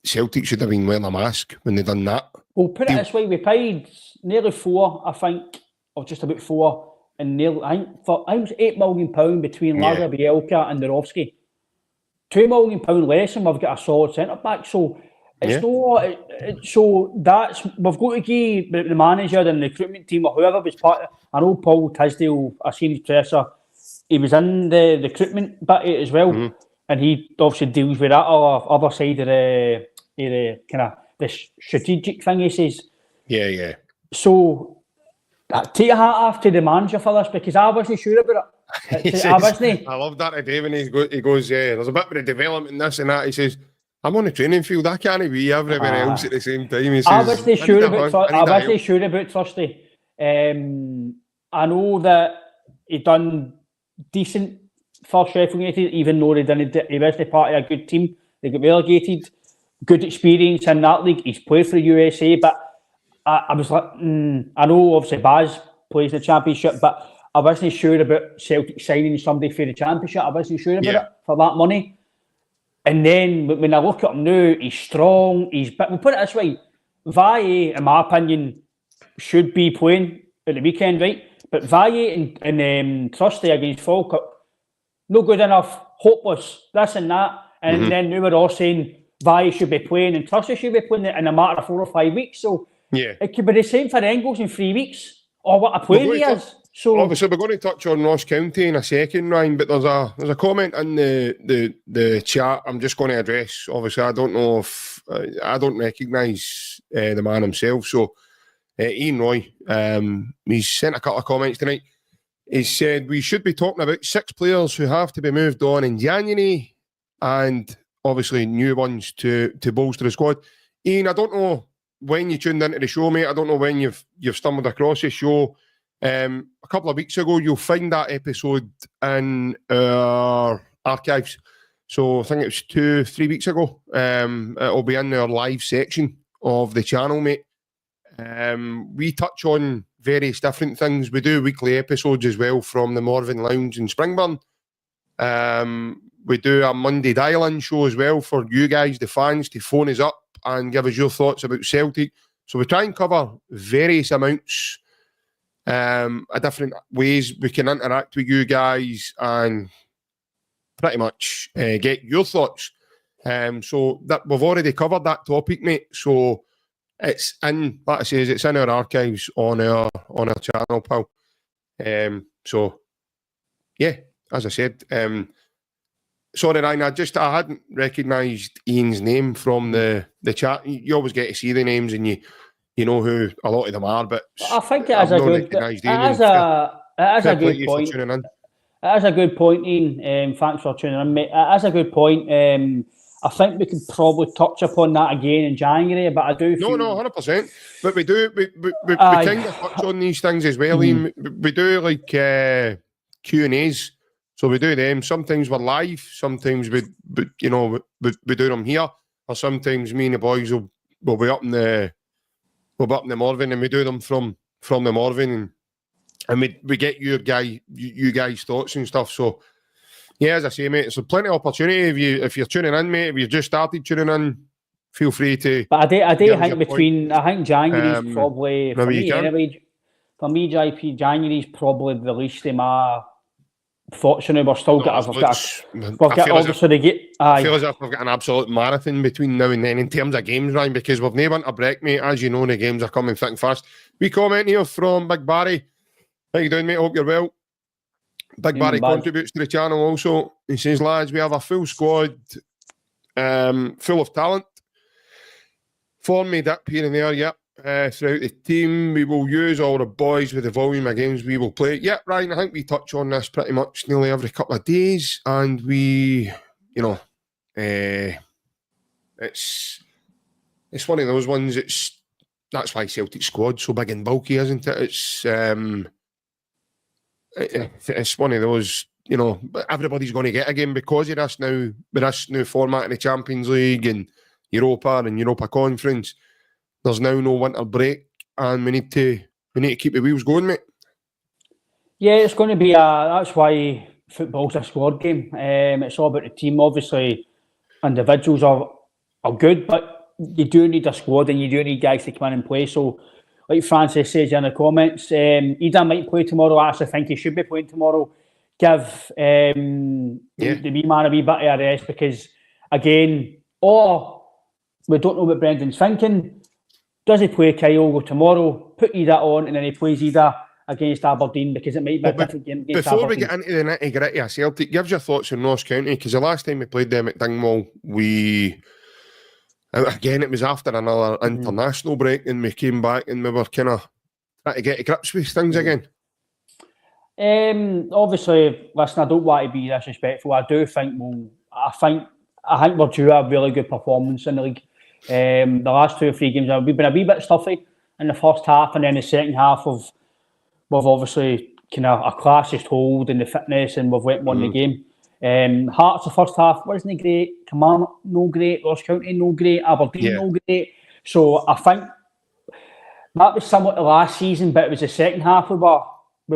Celtic should have been wearing a mask when they done that. Well, put it this way, we paid nearly 4, I think, or just about 4, and nearly, I think it was £8 million between Lager Bielka and Dorowski. £2 million less, and we've got a solid centre back. So it's so that's we've got to give the manager and the recruitment team or whoever was part of. I know Paul Tisdale, I seen his presser. He was in the recruitment bit as well, and he obviously deals with that other side of the kind of the strategic thing. He says, yeah. So take a hat off to the manager for this because I wasn't sure about it. I love that today when he goes, there's a bit of development in this and that. He says, I'm on the training field. I can't be everywhere else at the same time. He says, I wasn't sure about Trusty. I know that he done decent for Sheffield United, even though he wasn't part of a good team. They got relegated. Good experience in that league. He's played for the USA, but I was like, I know obviously Baz plays in the Championship, but I wasn't sure about Celtic signing somebody for the Championship. I wasn't sure about it for that money. And then when I look at him now, he's strong. But we'll put it this way: Valle, in my opinion, should be playing at the weekend, right? But Valle and Trusty against Falkirk, no good enough, hopeless, this and that. And then now we're all saying Valle should be playing and Trusty should be playing in a matter of 4 or 5 weeks. So it could be the same for Engels in 3 weeks, or what a player he is. So obviously we're going to touch on Ross County in a second, Ryan, but there's a comment in the chat I'm just going to address. Obviously, I don't know if I don't recognise the man himself. So Ian Roy, he's sent a couple of comments tonight. He said we should be talking about 6 players who have to be moved on in January, and obviously new ones to bolster the squad. Ian, I don't know when you tuned into the show, mate, I don't know when you've stumbled across the show. A couple of weeks ago, you'll find that episode in our archives. So I think it was 2-3 weeks ago. It'll be in our live section of the channel, mate. We touch on various different things. We do weekly episodes as well from the Morven Lounge in Springburn. We do a Monday dial-in show as well for you guys, the fans, to phone us up and give us your thoughts about Celtic. So we try and cover various amounts of different ways we can interact with you guys and pretty much get your thoughts. So that we've already covered that topic, mate. So it's in, like I say, it's in our archives on our channel, pal. So yeah, as I said, sorry, Ryan, I hadn't recognised Ian's name from the chat. You always get to see the names and you know who a lot of them are, but I think it is a good point. It is a good point, Ian. Thanks for tuning in, mate. It is a good point. I think we could probably touch upon that again in January, but I do feel... No, 100%. But we kind of touch on these things as well, Ian. We do like Q&As. So we do them. Sometimes we're live. Sometimes we do them here. Or sometimes me and the boys will be up in the Morven and we do them from the Morven and we get you guys' thoughts and stuff. So yeah, as I say, mate, there's plenty of opportunity if you're tuning in, mate. If you've just started tuning in, feel free to. But I do think I think January's probably for me anyway. For me, JP, January's probably the least of my thoughts on it. We've still got obviously the get. I feel as if we've got an absolute marathon between now and then in terms of games, Ryan, because we've never a break, mate. As you know, the games are coming thick and fast. We comment here from Big Barry. How you doing, mate? Hope you're well. Big Barry contributes to the channel also. He says, lads, we have a full squad full of talent. Form made up here and there, yep. Throughout the team, we will use all the boys with the volume of games we will play. Yeah, Ryan, I think we touch on this pretty much nearly every couple of days, and we, it's one of those ones. That's why Celtic squad's so big and bulky, isn't it? It's one of those. Everybody's going to get a game because of this now, with this new format of the Champions League and Europa and Europa Conference. There's now no winter break, and we need to keep the wheels going, mate. Yeah, it's going to be that's why football's a squad game. It's all about the team. Obviously, individuals are good, but you do need a squad, and you do need guys to come in and play. So, like Francis says in the comments, Ida might play tomorrow. I actually think he should be playing tomorrow. Give the wee man a wee bit of a rest because, again, we don't know what Brendan's thinking. Does he play Kyogo tomorrow? Put Ida on and then he plays Ida against Aberdeen because it might be a different game against Before Aberdeen. we get into the nitty-gritty of Celtic, give your thoughts on Ross County because the last time we played them at Dingwall, it was after another international break and we came back and we were kind of trying to get to grips with things again. Obviously, listen, I don't want to be disrespectful. I think we're due a really good performance in the league. The last 2 or 3 games we've been a wee bit stuffy in the first half, and then the second half we've obviously kind of a classist hold in the fitness, and we've won the game. Hearts the first half wasn't great. Kilmarnock no great. Ross County no great. Aberdeen no great. So I think that was somewhat the last season, but it was the second half we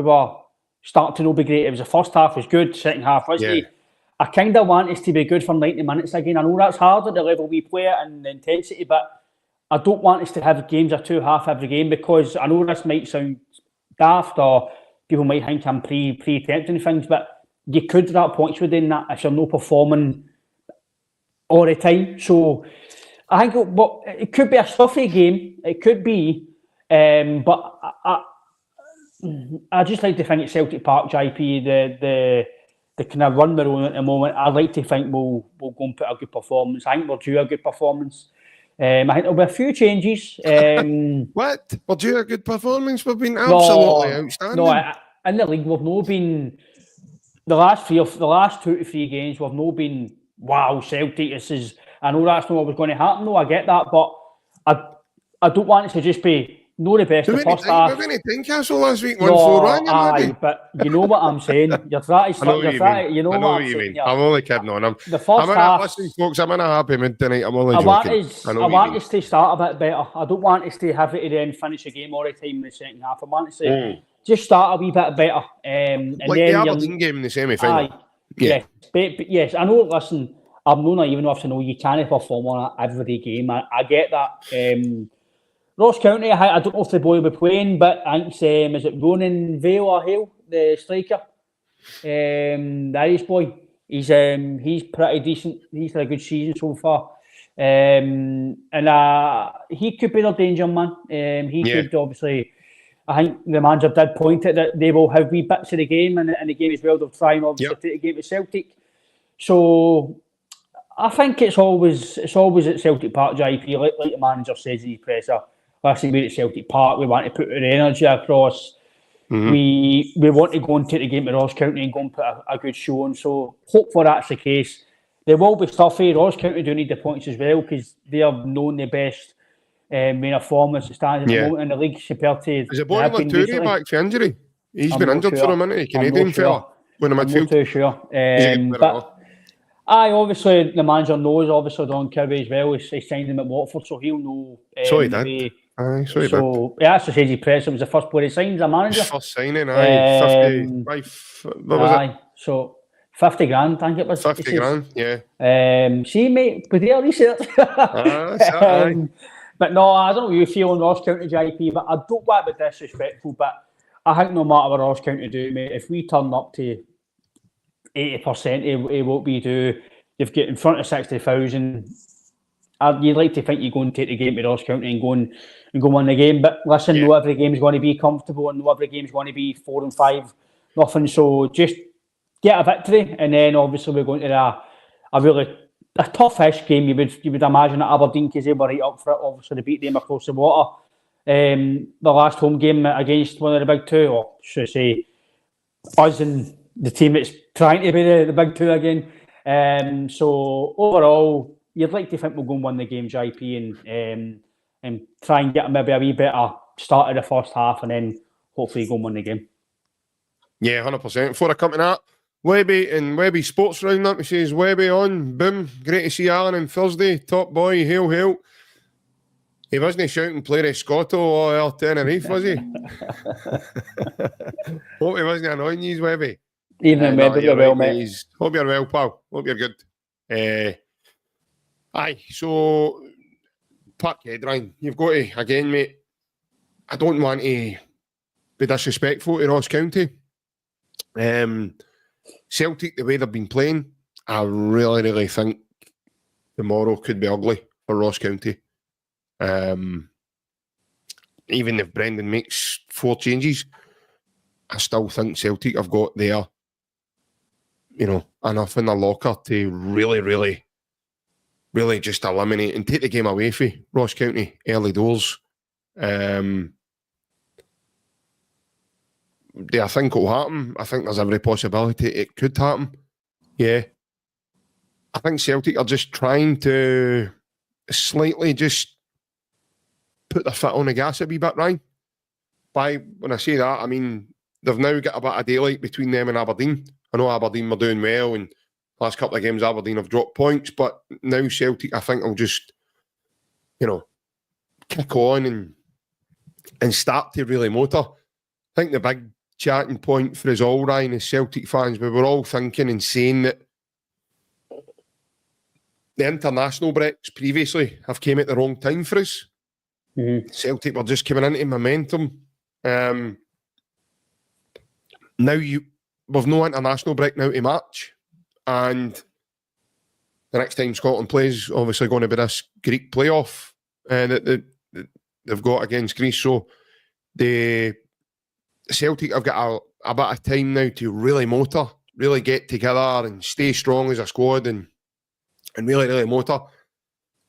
were starting to not be great. It was the first half was good, second half wasn't. I kind of want us to be good for 90 minutes again. I know that's hard at the level we play it and the intensity, but I don't want us to have games of 2 half every game because I know this might sound daft or people might think I'm pre-tempting things, but you could drop points within that if you're not performing all the time. So I think it could be a stuffy game. It could be, but I just like to think at Celtic Park, JP, the kind of run we're on at the moment, I'd like to think we'll go and put a good performance. I think we're due a good performance. I think there'll be a few changes. What? We're due a good performance? We've been absolutely outstanding. No, in the league, we've not been... The last 2 to 3 games, we've not been, wow, Celtic, this is... I know that's not what was going to happen, though, I get that, but I don't want it to just be no the best the first half. We're going to Tynecastle last week, 1-4, aye, but you know what I'm saying. You're trying to. I know what you mean. You know what I'm saying. I'm only kidding on him. The first half. Listen, folks, I'm in a happy mood tonight. I'm only joking. I want us to start a bit better. I don't want us to have it to then finish the game all the time in the second half. I want us to just start a wee bit better. And like then the Aberdeen game in the semi-final. Yeah. Yes, I know. Listen, I'm not even enough to know you can't perform on every game. I get that. Ross County, I don't know if the boy will be playing, but I think is it Ronan Vale or Hale, the striker, the Irish boy. He's pretty decent. He's had a good season so far, and he could be the danger man. He could obviously. I think the manager did point out that they will have wee bits of the game and the game as well. They'll try and obviously take the game to Celtic. So I think it's always at Celtic Park, JP, like the manager says in his presser. Listen, we're at Celtic Park. We want to put our energy across. Mm-hmm. We want to go and take the game to Ross County and go and put a good show on. So hopefully that's the case. There will be stuffy. Ross County do need the points as well because they are known the best main of form as it stands at the moment in the league compared to. Is it Boyle Turi back for injury? He's been injured for a minute. Canadian fella. When I'm not too sure. But obviously the manager knows Don Kirby as well. He signed him at Watford, so he'll know. So he did. That's the Sagy Press. It was the first player he signed as a manager. First signing, 50. What was it? So 50 grand, I think it was. 50 grand, yeah. See, mate, with your research. But no, I don't know how you feel on Ross County JP, but I don't want to be disrespectful. But I think no matter what Ross County do, mate, if we turn up to 80% of what we do, you've got in front of 60,000. You'd like to think you go and take the game to Ross County and go win the game. But listen, no every game's going to be comfortable and no every game's going to be 4-5, nothing. So just get a victory, and then obviously we're going to a toughish game. You would imagine at Aberdeen because they were right up for it. Obviously they beat them across the water. The last home game against one of the big two, or should I say, us and the team that's trying to be the big two again. So overall, you'd like to think we'll go and win the game, JP, and try and get maybe a wee better start of the first half, and then hopefully go and win the game. Yeah, 100%. Before I come to that, Webby and Webby Sports Roundup, he says, Webby on, boom, great to see Alan on Thursday, top boy, hail. He wasn't shouting play the Scotto or El Tenerife, was he? Hope he wasn't annoying you, Webby. Evening, Webby, you're well, mate. Hope you're well, pal. Hope you're good. So Parkhead, Ryan, you've got to, again, mate, I don't want to be disrespectful to Ross County. Celtic, the way they've been playing, I really, really think tomorrow could be ugly for Ross County. Even if Brendan makes 4 changes, I still think Celtic have got their, enough in the locker to really, really, really just eliminate and take the game away from Ross County early doors. Do I think it'll happen? I think there's every possibility it could happen. Yeah. I think Celtic are just trying to slightly just put their foot on the gas a wee bit, Ryan. When I say that, I mean, they've now got a bit of daylight between them and Aberdeen. I know Aberdeen were doing well, and last couple of games Aberdeen have dropped points, but now Celtic, I think, will just, kick on and start to really motor. I think the big chatting point for us all, Ryan, as Celtic fans, we were all thinking and saying that the international breaks previously have came at the wrong time for us. Mm-hmm. Celtic were just coming into momentum. Now we've no international break now to match, and the next time Scotland plays, obviously going to be this Greek playoff that they've got against Greece. So the Celtic have got a bit of time now to really motor, really get together and stay strong as a squad and really, really motor.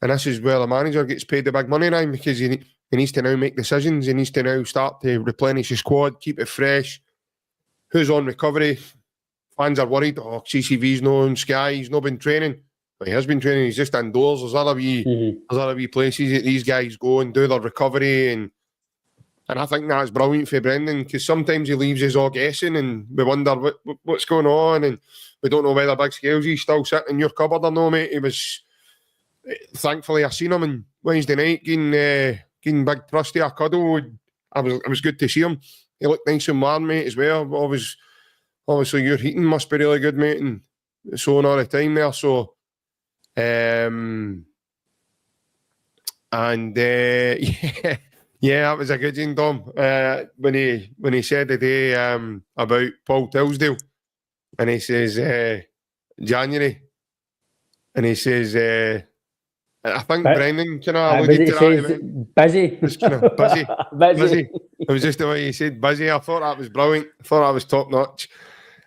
And this is where the manager gets paid the big money now, because he needs to now make decisions. He needs to now start to replenish his squad, keep it fresh. Who's on recovery? Fans are worried. CCV's not on Sky. He's not been training. He has been training. He's just indoors. There's other wee places that these guys go and do their recovery, and I think that's brilliant for Brendan, because sometimes he leaves us all guessing, and we wonder what's going on, and we don't know whether Big Scalesy's still sitting in your cupboard or no, mate. He was. Thankfully, I seen him on Wednesday night getting Big Trusty a cuddle. It was good to see him. He looked nice and warm, mate, as well. Obviously, your heating must be really good, mate, and so on all the time there. So, yeah, that was a good one, Dom. When he said today about Paul Tillsdale, and he says January, and he says. I think Brendan kind of alluded to that. Busy. It's kind of busy. Busy. It was just the way he said busy. I thought that was brilliant. I thought that was top notch.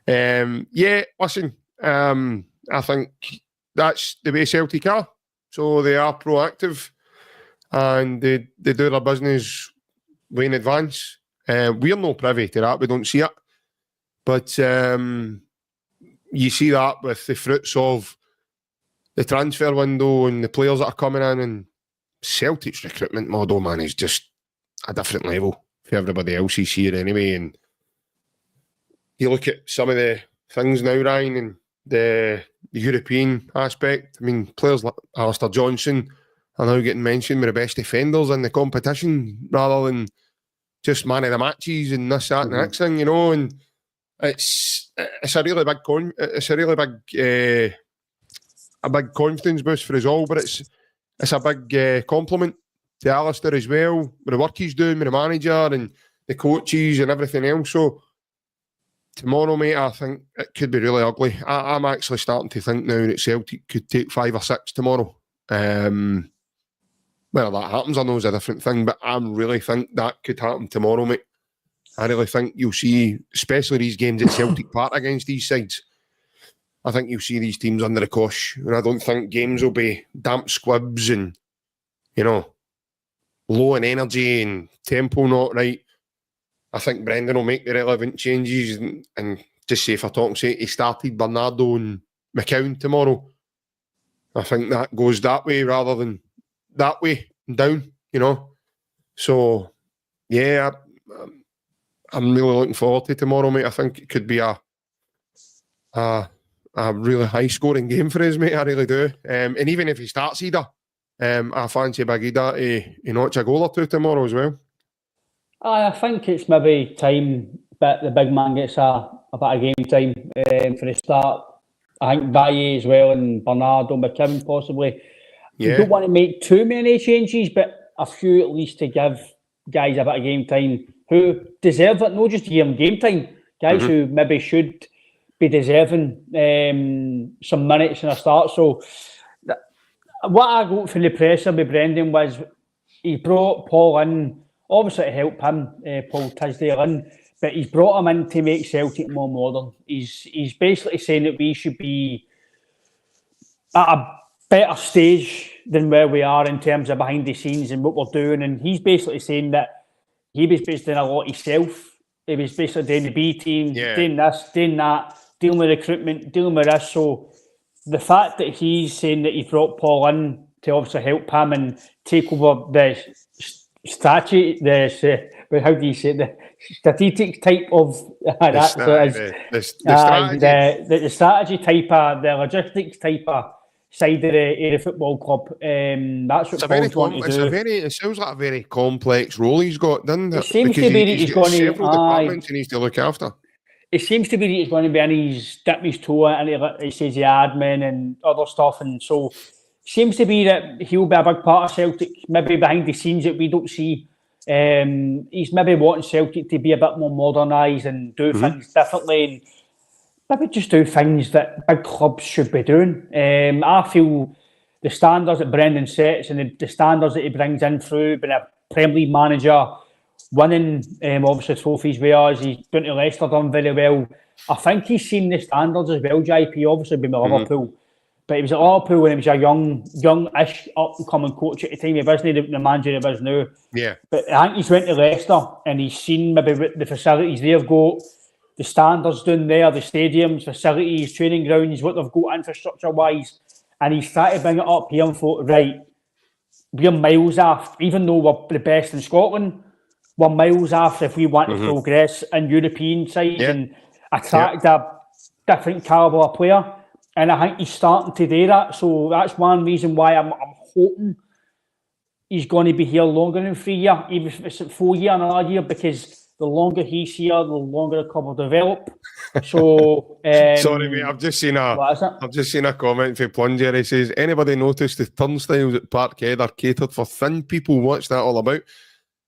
Yeah, listen, I think that's the way Celtic are. So they are proactive and they do their business way in advance. We're not privy to that. We don't see it. But you see that with the fruits of the transfer window and the players that are coming in, and Celtic's recruitment model, man, is just a different level for everybody else is here anyway. And you look at some of the things now, Ryan, and the European aspect. I mean, players like Alistair Johnson are now getting mentioned with the best defenders in the competition rather than just man of the matches and this, that, and the next thing, you know. And it's a really big a big confidence boost for us all, but it's a big compliment to Alistair as well, with the work he's doing with the manager and the coaches and everything else. So tomorrow, mate, I think it could be really ugly. I'm actually starting to think now that Celtic could take 5 or 6 tomorrow. Whether that happens, I know is a different thing, but I really think that could happen tomorrow, mate. I really think you'll see, especially these games at Celtic Park against these sides, I think you'll see these teams under the cosh. And I don't think games will be damp squibs and, you know, low in energy and tempo not right. I think Brendan will make the relevant changes and just say, for talking's sake, he started Bernardo and McCown tomorrow. I think that goes that way rather than that way down, you know. So, yeah, I'm really looking forward to tomorrow, mate. I think it could be a really high-scoring game for us, mate. I really do. And even if he starts Ida, I fancy Big Ida to notch a goal or two tomorrow as well. I think it's maybe time that the big man gets a bit of game time for the start. I think Baye as well and Bernardo, McKibben possibly. Yeah. You don't want to make too many changes, but a few at least to give guys a bit of game time who deserve it, not just to give them game time. Guys who maybe should be deserving some minutes in a start. So what I got from the presser with Brendan was he brought Paul in, obviously to help him, Paul Tisdale in, but he's brought him in to make Celtic more modern. He's basically saying that we should be at a better stage than where we are in terms of behind the scenes and what we're doing. And he's basically saying that he was basically doing a lot himself. He was basically doing the B team, doing this, doing that, dealing with recruitment, dealing with this. So the fact that he's saying that he brought Paul in to obviously help him and take over the strategy, how do you say it? The strategic type of the strategy type of the logistics type of side of the football club. That's what Paul's going to do. It sounds like a very complex role he's got, doesn't it? It seems to be that he's going to several departments he needs to look after. It seems to be that he's going to be in his dip his toe and he says the admin and other stuff, and so seems to be that he'll be a big part of Celtic, maybe behind the scenes that we don't see. He's maybe wanting Celtic to be a bit more modernised and do things differently, and maybe just do things that big clubs should be doing. I feel the standards that Brendan sets and the standards that he brings in through being a Premier League manager, winning obviously trophies with us, he's been to Leicester, done very well. I think he's seen the standards as well, JP, obviously been with Liverpool. But he was at Liverpool when he was a young-ish, up-and-coming coach at the time. He wasn't the manager he was now. Yeah. But I think he's went to Leicester and he's seen maybe the facilities they've got, the standards down there, the stadiums, facilities, training grounds, what they've got infrastructure-wise. and he's trying to bring it up here and thought, right, we're miles off, even though we're the best in Scotland, we're miles off if we want to progress in European sides and attract a different calibre of player. And I think he's starting to do that. So that's one reason why I'm hoping he's going to be here longer than 3 years, even if it's 4 years, another year, because the longer he's here, the longer the club will develop. So sorry, mate, I've just seen a comment from Plunger. He says, anybody noticed the turnstiles at Parkhead are catered for thin people? What's that all about?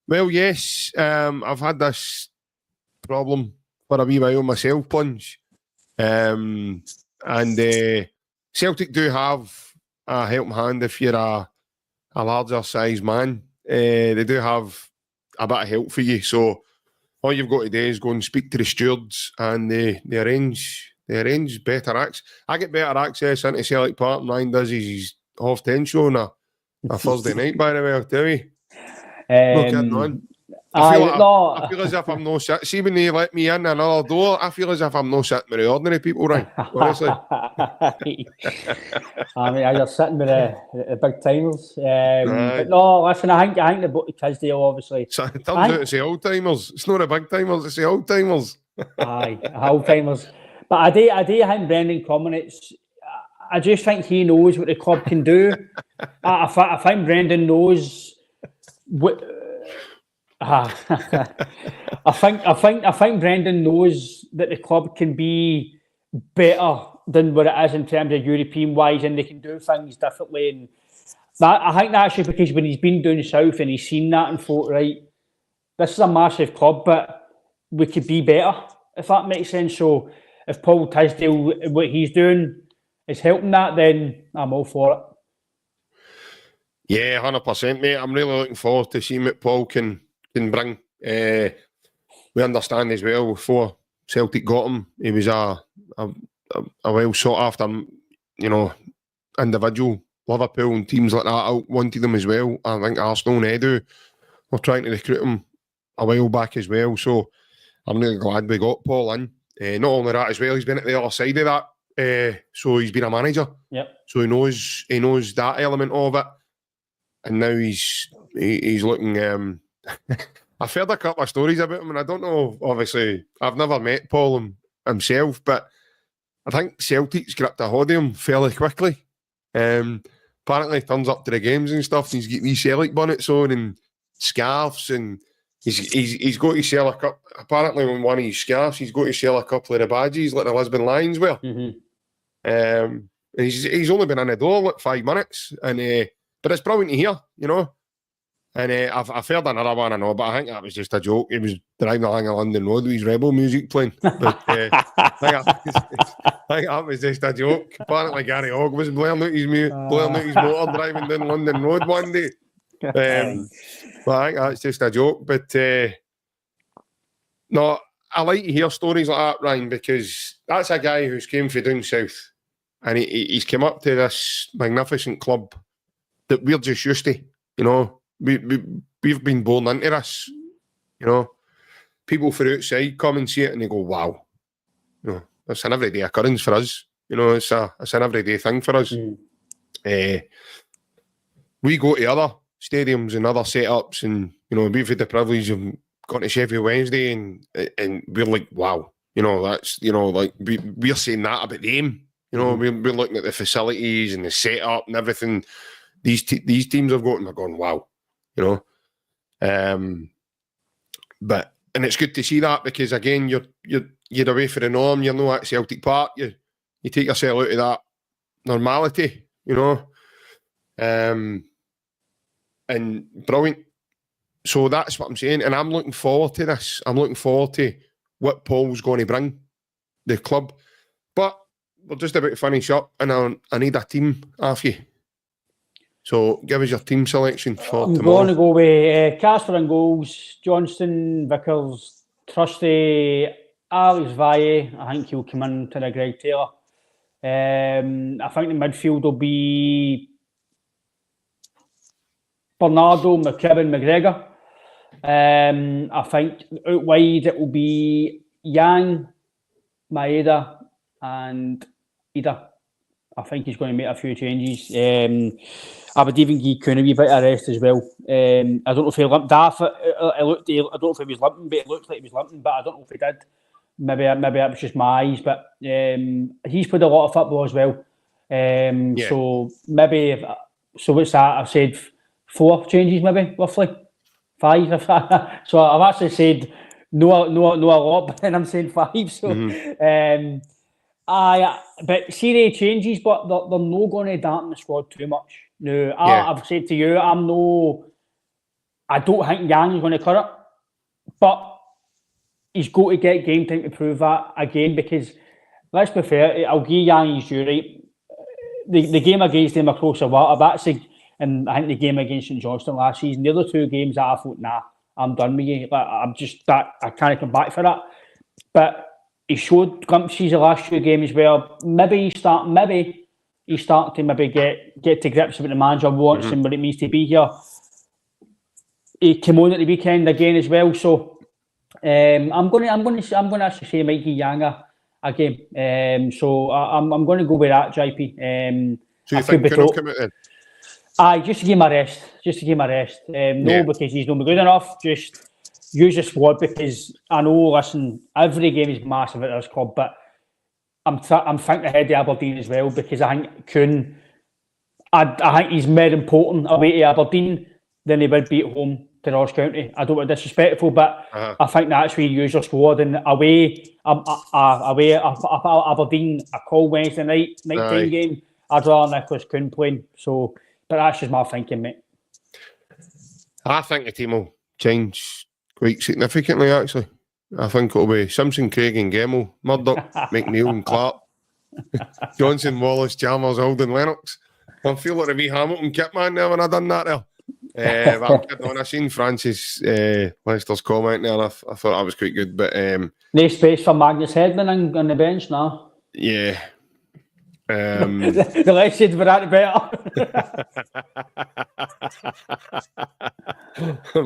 Well, yes, I've had this problem for a wee while myself, Plunge. And Celtic do have a helping hand if you're a larger size man. They do have a bit of help for you. So all you've got to do is go and speak to the stewards, and they arrange better access. I get better access into Celtic Park than Ryan does his 10:30 show on a Thursday night, by the way, I'll tell you. No kidding on. I feel as if I'm no sitting. See, when they let me in another door, I feel as if I'm no sitting with the ordinary people, right? Honestly. I mean, you're sitting with the big timers. But no, listen, I think the book Tisdale, obviously. So it turns out it's the old timers. It's not the big timers, it's the old timers. Aye, old timers. But I do think Brendan Commonwealth, I just think he knows what the club can do. I think Brendan knows what. I think Brendan knows that the club can be better than what it is in terms of European wise, and they can do things differently. And that, I think that's just because when he's been down south and he's seen that and thought, right, this is a massive club, but we could be better, if that makes sense. So if Paul Tisdale, what he's doing is helping that, then I'm all for it. Yeah, 100%, mate. I'm really looking forward to seeing what Paul can bring. We understand as well, before Celtic got him, he was a well sought after, individual. Liverpool and teams like that wanted him as well. I think Arsenal and Edu were trying to recruit him a while back as well. So I'm really glad we got Paul in. Not only that as well, he's been at the other side of that. So he's been a manager. Yep. So he knows that element of it. And now he's looking. I've heard a couple of stories about him, and I don't know. Obviously, I've never met Paul himself, but I think Celtic's gripped a hold of him fairly quickly. Apparently, he turns up to the games and stuff. And he's got wee Celtic bonnets on and scarves, and he's got to sell a couple. Apparently, on one of his scarves, he's got to sell a couple of the badges like the Lisbon Lions wear. And he's only been in the door like 5 minutes, and but it's brilliant to hear, And I've heard another one, I know, but I think that was just a joke. He was driving along a London road with his Rebel music playing. But I think that was just a joke. Apparently Gary Hogg was blaring out his motor driving down London Road one day. But I think that's just a joke. But no, I like to hear stories like that, Ryan, because that's a guy who's came from down south, and he's come up to this magnificent club that we're just used to, We've been born into this, People from outside come and see it and they go, wow. It's an everyday occurrence for us. It's an everyday thing for us. We go to other stadiums and other setups, and, we've had the privilege of going to Sheffield Wednesday, and we're like, wow. That's, we're saying that about them. We're looking at the facilities and the setup and everything these teams have got, and we're going, wow. But it's good to see that, because again, you're away for the norm. You're not at Celtic Park. You take yourself out of that normality, and brilliant. So that's what I'm saying, and I'm looking forward to this. I'm looking forward to what Paul's going to bring the club. But we're just about to finish up, and I need a team off you. So give us your team selection for tomorrow. I'm going to go with Casper in goals, Johnston, Vickers, Trusty, Alex Valle. I think he'll come in to the Greg Taylor. I think the midfield will be Bernardo, McKibben, McGregor. I think out wide it will be Yang, Maeda and Ida. I think he's going to make a few changes. I would even give Kuhn a wee bit of rest as well. I don't know if he limped off it. I don't know if he was limping, but it looked like he was limping. But I don't know if he did. Maybe that was just my eyes. But he's played a lot of football as well. So maybe what's that? I've said 4 changes, maybe roughly 5. So I've actually said no a lot, and I'm saying 5. So. But Serie changes, but they're not going to dampen the squad too much. No, I've said to you, I don't think Yang is going to cut it, but he's got to get game time to prove that again, because let's be fair, I'll give Yang his due, right? The game against him across the water, and I think the game against St Johnstone last season, the other 2 games that I thought, nah, I'm done with you. I can't come back for that. But he showed glimpses the last 2 games where maybe he's starting to get to grips with the manager wants and what it means to be here. He came on at the weekend again as well, so I'm going to actually say Mikey Yang again. So I'm going to go with that, JP. So you think Kuhn'll come out then? Aye, just to give him a rest. Because he's not good enough. Just use the squad, because I know, listen, every game is massive at this club, but I'm thinking ahead of Aberdeen as well, because I think Kuhn, I think he's more important away to Aberdeen than he would be at home to Ross County. I don't want to be disrespectful, but I think that's where you use your squad, and away Aberdeen, a cold Wednesday night time game, I'd rather Nicholas Kuhn playing. So, but that's just my thinking, mate. I think the team will change quite significantly, actually. I think it'll be Simpson, Craig and Gemmell, Murdoch, McNeil and Clark, Johnson, Wallace, Chalmers, Alden, Lennox. I feel like a wee Hamilton kit man there when I done that there. But I'm kidding on. I seen Francis Leicester's comment there, and I thought that was quite good. But no space for Magnus Hedman on the bench now. Yeah. The less said for that, the better.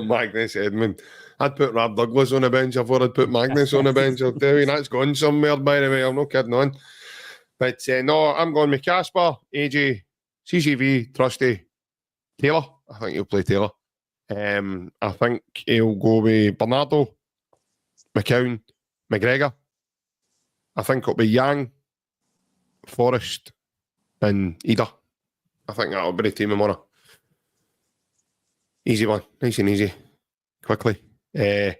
Magnus Edmund. I'd put Rob Douglas on the bench before I'd put Magnus on the bench. I'll tell you, that's gone somewhere, by the way. I'm not kidding on. But no, I'm going with Casper, AJ, CCV, Trusty, Taylor. I think he'll play Taylor. I think he'll go with Bernardo, McCown, McGregor. I think it'll be Yang, Forrest and Ida. I think that'll be the team tomorrow. Easy one, nice and easy, quickly. For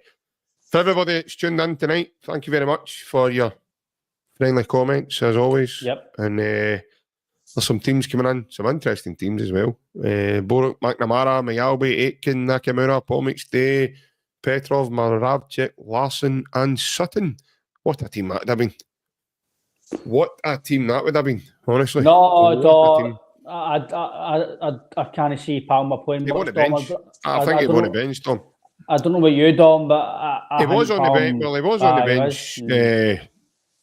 everybody that's tuned in tonight, thank you very much for your friendly comments as always. Yep. And there's some teams coming in, some interesting teams as well. Boruk, McNamara, Mayalbi, Aitken, Nakamura, Paul McStay, Petrov, Maravchik, Larson and Sutton. What a team that would have been. What a team that would have been, honestly. No, I can't see Palmer playing. He won the bench. I think he won the bench, Tom. I don't know what you, Dom, but he was on the bench. Well, he was on the bench.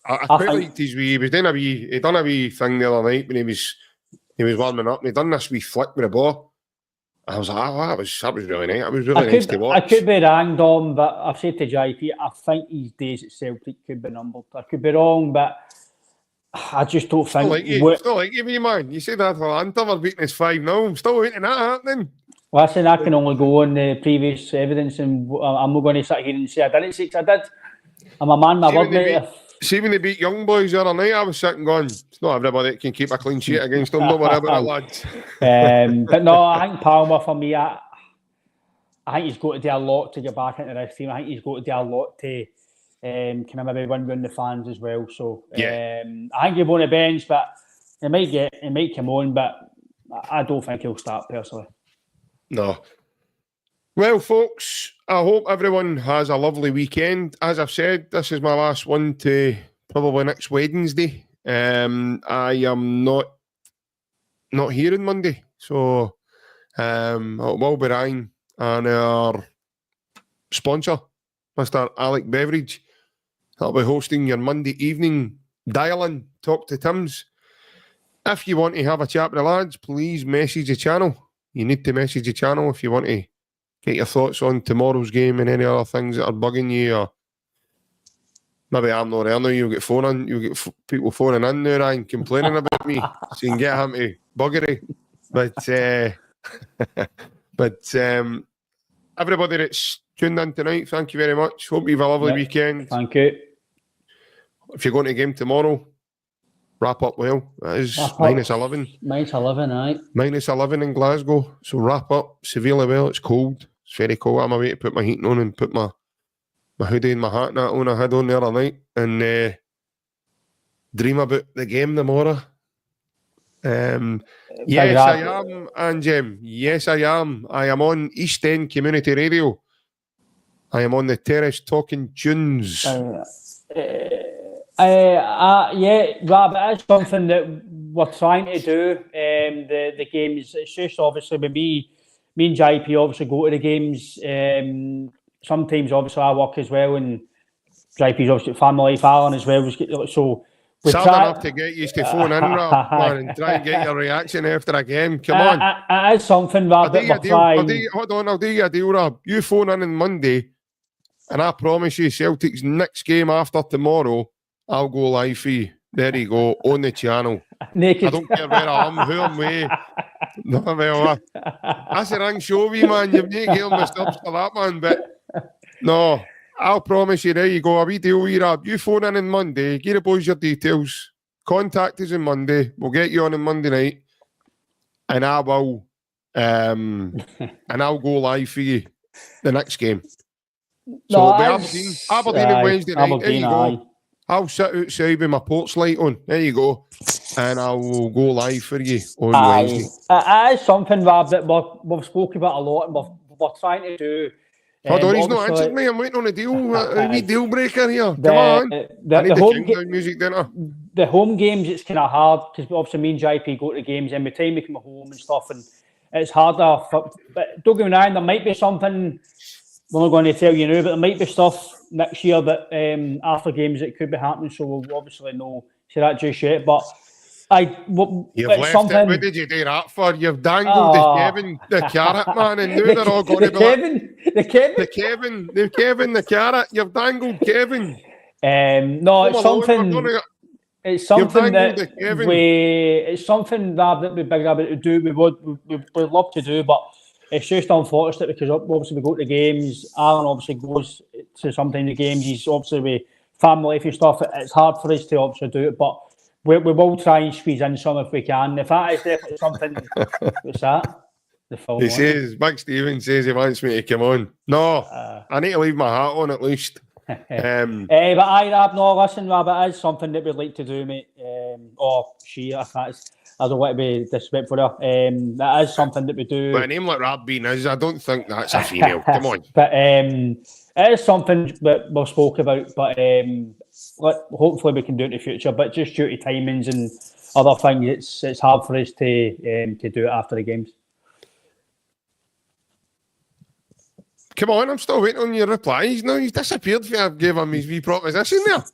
I quite liked his wee. He done a wee thing the other night when he was warming up, and he done this wee flick with the ball. I was like, that was really nice. It was really nice to watch. I could be wrong, Dom, but I've said to JP, I think his days at Celtic could be numbered. I could be wrong, but I just don't think. Still like you, me man. You said that Atlanta were beating us 5-0. I'm still waiting that happening. Listen, I can only go on the previous evidence, and I'm not going to sit here and say I didn't say I did. I'm a man, my word, mate. See, when they beat Young Boys the other night, I was sitting going, it's not everybody that can keep a clean sheet against them. Don't worry about it, lads. But no, I think Palmer, for me, I think he's got to do a lot to get back into this team. I think he's got to do a lot to kind of maybe win round the fans as well. So I think he'll be on the bench, but he might come on, but I don't think he'll start personally. No. Well, folks, I hope everyone has a lovely weekend. As I've said, this is my last one to probably next Wednesday. I am not here on Monday, so I will be relying on our sponsor, Mr. Alec Beveridge. I'll be hosting your Monday evening dial-in Talk to Tim's. If you want to have a chat with the lads, please message the channel. You need to message the channel if you want to get your thoughts on tomorrow's game and any other things that are bugging you, or Maybe I'm not there now. You'll get people phoning in now, Ryan, complaining about me. So you can get him to buggery. But everybody that's tuned in tonight, thank you very much. Hope you have a lovely weekend. Thank you. If you're going to the game tomorrow, wrap up well. That is -11. -11, aye. -11 in Glasgow. So wrap up severely well. It's cold. It's very cold. I'm away to put my heating on and put my hoodie and my hat and that on. I had on the other night and dream about the game tomorrow. Yes, I am, and yes, I am. I am on East End Community Radio. I am on the terrace talking tunes. Rob, it is something that we're trying to do. The games, it's just obviously with me and JP obviously go to the games. Sometimes obviously I work as well, and JP's obviously family life, Alan as well. So sad enough to get you to phone in, Rob, man, and try and get your reaction after a game. Come on. It is something, Rob, that we're trying. Hold on, I'll do you a deal, Rob. You phone in on Monday, and I promise you, Celtic's next game after tomorrow, I'll go live for you. There you go, on the channel. Naked. I don't care where I am, who I'm with. No, well, that's a wrong show, wee man. You've not given my stops for that, man. But no, I'll promise you, there you go. A wee deal, wee Rob. You phone in on Monday, give the boys your details, contact us on Monday. We'll get you on Monday night, and I will, and I'll go live for you the next game. So it'll be Aberdeen on Wednesday night. There you go. I'll sit outside with my porch light on. There you go. And I will go live for you on Wednesday. It is something, Rob, that we've spoken about a lot and we're trying to do. Hold on, he's not answered me. I'm waiting on a deal. A wee deal breaker here. Come on. I need the countdown music, don't I? The home games, it's kind of hard because obviously me and JP go to the games and by the time we come home and stuff, and it's harder. But don't get me wrong, there might be something. We're not going to tell you now, but there might be stuff next year that after games that could be happening. So we'll obviously know say that just yet. But you've left something. It. What did you do that for? You've dangled the carrot, man, and now they're all going to be the Kevin, the carrot. You've dangled Kevin. No, it's something. It's something that it's something that we're big about to do. We'd love to do, but it's just unfortunate because obviously we go to the games. Alan obviously goes to sometimes the games. He's obviously with family life and stuff. It's hard for us to obviously do it, but we will try and squeeze in some if we can. If that is definitely something, what's that? The film. He says, Big Stephen says he wants me to come on. No, I need to leave my hat on at least. But Rob, no, listen, Rob, it is something that we'd like to do, mate. Or she, if that is. I don't want to be disrespectful for her. That is something that we do. But a name like Rab Bean is, I don't think that's a female. Come on. But it is something that we've spoke about. But hopefully we can do it in the future. But just due to timings and other things, it's hard for us to do it after the games. Come on, I'm still waiting on your replies. No, he's disappeared for I gave him his wee proposition there.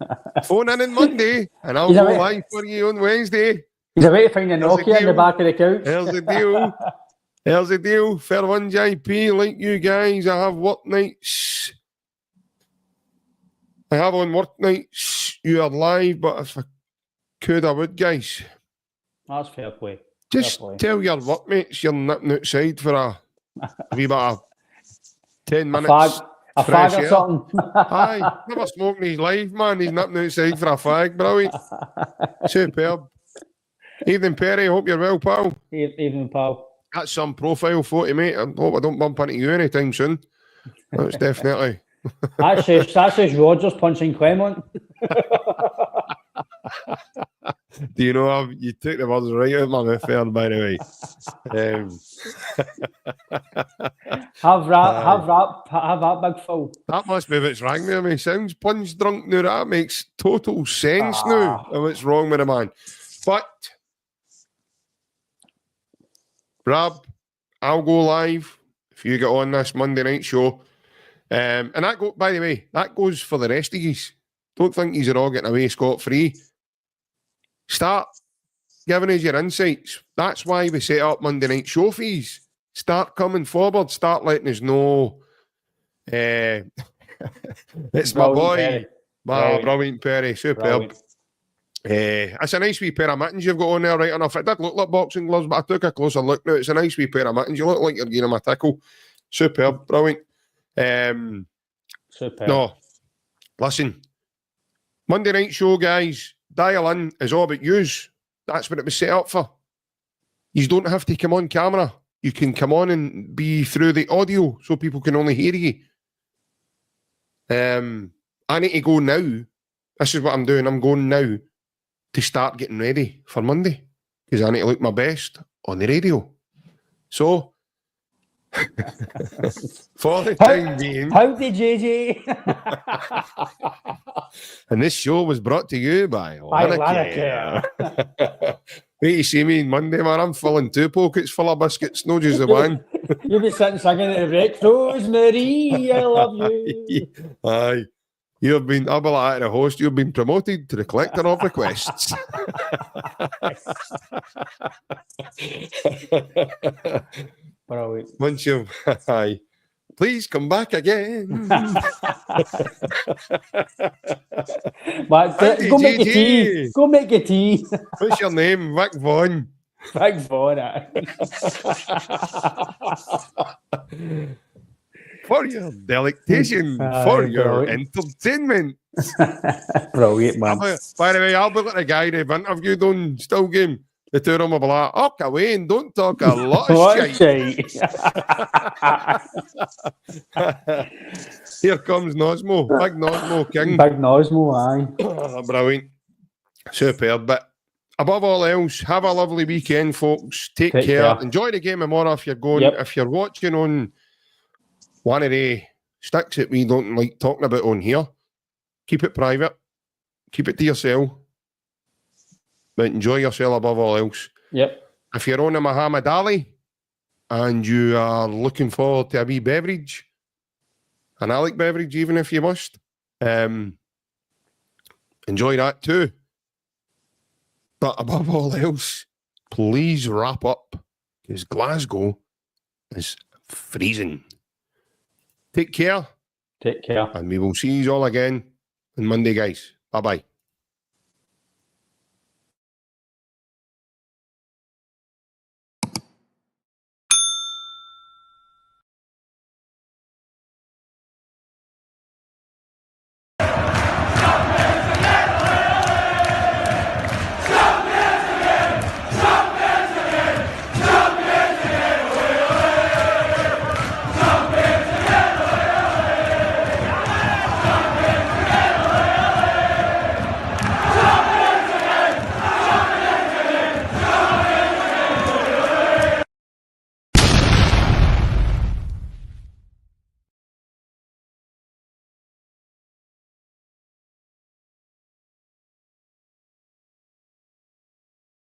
Phone in on Monday and I'll go live for you on Wednesday. He's about to find a Nokia in the back of the couch. There's the deal. There's the deal. Fair one, JP. Like you guys, I have work nights. I have on work nights. You are live, but if I could, I would, guys. That's fair play. Just tell your workmates you're nipping outside for a wee bit of 10 minutes. A fag or something. Aye, never smoked in his life, man. He's nipping outside for a fag. Brilliant. Superb. Evening, Perry. Hope you're well, pal. Evening, pal. That's some profile photo, mate. I hope I don't bump into you anytime soon. That's definitely. That's just Rogers punching Clement. Do you know you took the words right out of my mouth there, by the way. Have that, big Phil. That must be what's wrong with him. He sounds punch drunk now. That makes total sense now of what's wrong with the man. But Rob, I'll go live if you get on this Monday night show. And that by the way, that goes for the rest of you. Don't think you're all getting away scot-free. Start giving us your insights. That's why we set up Monday night show fees. Start coming forward. Start letting us know. It's my boy. Brilliant, Perry. Superb. It's a nice wee pair of mittens you've got on there, right enough. It did look like boxing gloves, but I took a closer look now. It's a nice wee pair of mittens. You look like you're giving him a tickle. Superb, brilliant. Superb. No, listen. Monday night show, guys. Dial in is all about yous. That's what it was set up for. You don't have to come on camera. You can come on and be through the audio so people can only hear you. I need to go now. This is what I'm doing. I'm going now to start getting ready for Monday because I need to look my best on the radio. So, for the time being... Howdy, JJ. And this show was brought to you by Lanacare. Wait, you see me on Monday, man. I'm filling 2 pockets full of biscuits, no just the one. You'll be sitting singing at the wreck. Rosemary, I love you. Aye. I'll be like the host, you've been promoted to the collector of requests. Brilliant. Once you've, aye. Please come back again. But go make your tea. Go make your tea. What's your name? Vic Vaughan. Vic Vaughan. For your delectation, for your entertainment. Brilliant, man. By the way, I'll be like the guy they've interviewed on Still Game. The two of them will be like, okay, Wayne, don't talk a lot of shit. Here comes Nosmo, big Nosmo King. Big Nosmo, aye. Brilliant. Superb. But above all else, have a lovely weekend, folks. Take care. Enjoy the game tomorrow if you're going. If you're watching on one of the sticks that we don't like talking about on here, keep it private. Keep it to yourself. But enjoy yourself above all else. Yep. If you're on a Muhammad Ali and you are looking forward to a wee beverage, an Alec beverage, even if you must, enjoy that too. But above all else, please wrap up because Glasgow is freezing. Take care. Take care. And we will see you all again on Monday, guys. Bye-bye.